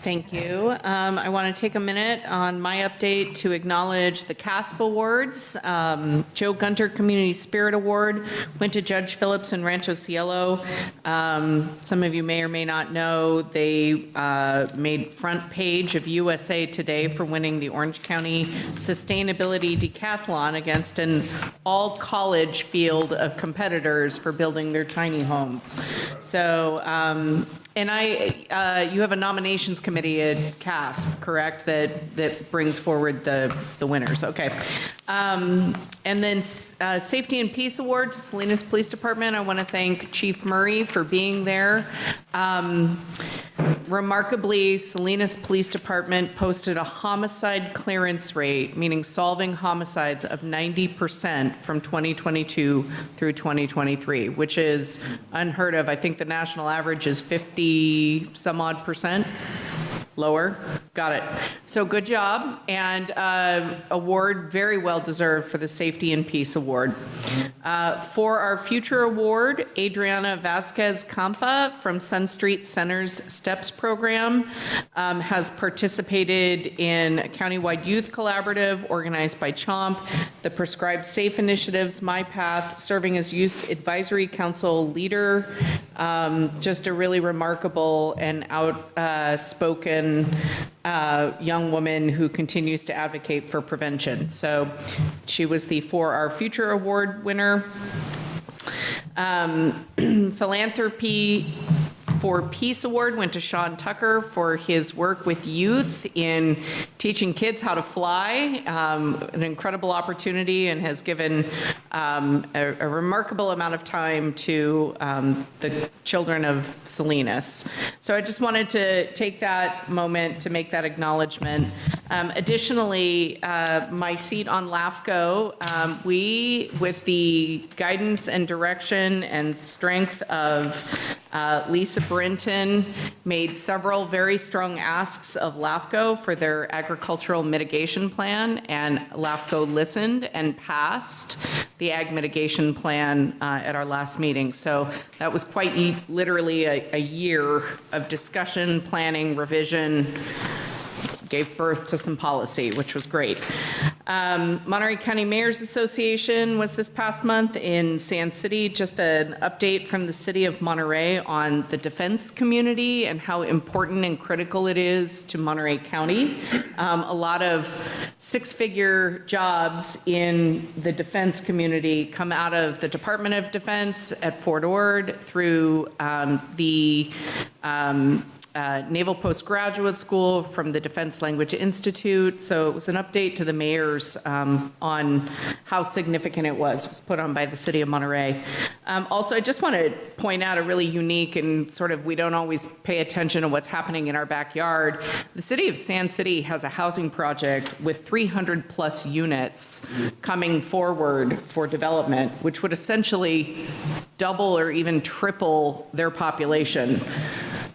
Thank you. I want to take a minute on my update to acknowledge the CASP Awards. Joe Gunter Community Spirit Award went to Judge Phillips and Rancho Cielo. Some of you may or may not know they made front page of USA Today for winning the Orange County Sustainability Decathlon against an all-college field of competitors for building their tiny homes. So, and you have a nominations committee at CASP, correct, that brings forward the winners. Okay. And then Safety and Peace Award to Salinas Police Department. I want to thank Chief Murray for being there. Remarkably, Salinas Police Department posted a homicide clearance rate, meaning solving homicides, of 90% from 2022 through 2023, which is unheard of. I think the national average is 50 some odd percent. Lower? Got it. So good job, and award very well deserved for the Safety and Peace Award. For our future award, Adriana Vasquez Campa from Sun Street Center's STEPS program has participated in a countywide youth collaborative organized by CHOMP, the Prescribed Safe Initiatives, My Path, serving as Youth Advisory Council leader. Just a really remarkable and outspoken young woman who continues to advocate for prevention. So she was the For Our Future Award winner. Philanthropy for Peace Award went to Sean Tucker for his work with youth in teaching kids how to fly, an incredible opportunity, and has given a remarkable amount of time to the children of Salinas. So I just wanted to take that moment to make that acknowledgement. Additionally, my seat on LAFCO, we, with the guidance and direction and strength of Lisa Brinton, made several very strong asks of LAFCO for their agricultural mitigation plan, and LAFCO listened and passed the ag mitigation plan at our last meeting. So that was quite literally a year of discussion, planning, revision, gave birth to some policy, which was great. Monterey County Mayors Association was this past month in Sand City. Just an update from the city of Monterey on the defense community and how important and critical it is to Monterey County. A lot of six-figure jobs in the defense community come out of the Department of Defense at Fort Ord through the Naval Postgraduate School from the Defense Language Institute. So it was an update to the mayors on how significant it was. It was put on by the city of Monterey. Also, I just want to point out a really unique and sort of, we don't always pay attention to what's happening in our backyard. The city of Sand City has a housing project with 300 plus units coming forward for development, which would essentially double or even triple their population.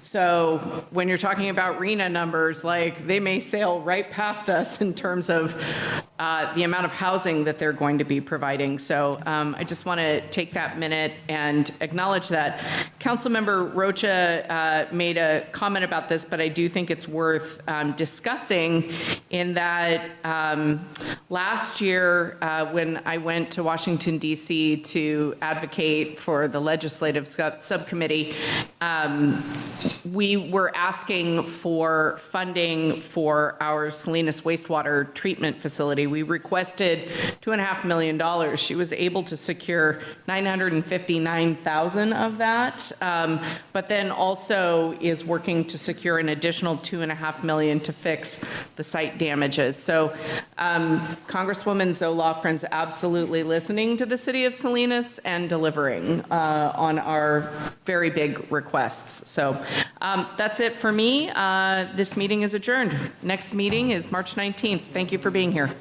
So when you're talking about RENA numbers, like, they may sail right past us in terms of the amount of housing that they're going to be providing. So I just want to take that minute and acknowledge that. Councilmember Rocha made a comment about this, but I do think it's worth discussing in that last year when I went to Washington, D.C. to advocate for the legislative subcommittee, we were asking for funding for our Salinas wastewater treatment facility. We requested $2.5 million. She was able to secure $959,000 of that, but then also is working to secure an additional $2.5 million to fix the site damages. So Congresswoman Zoe Lofgren's absolutely listening to the city of Salinas and delivering on our very big requests. So that's it for me. This meeting is adjourned. Next meeting is March 19th. Thank you for being here.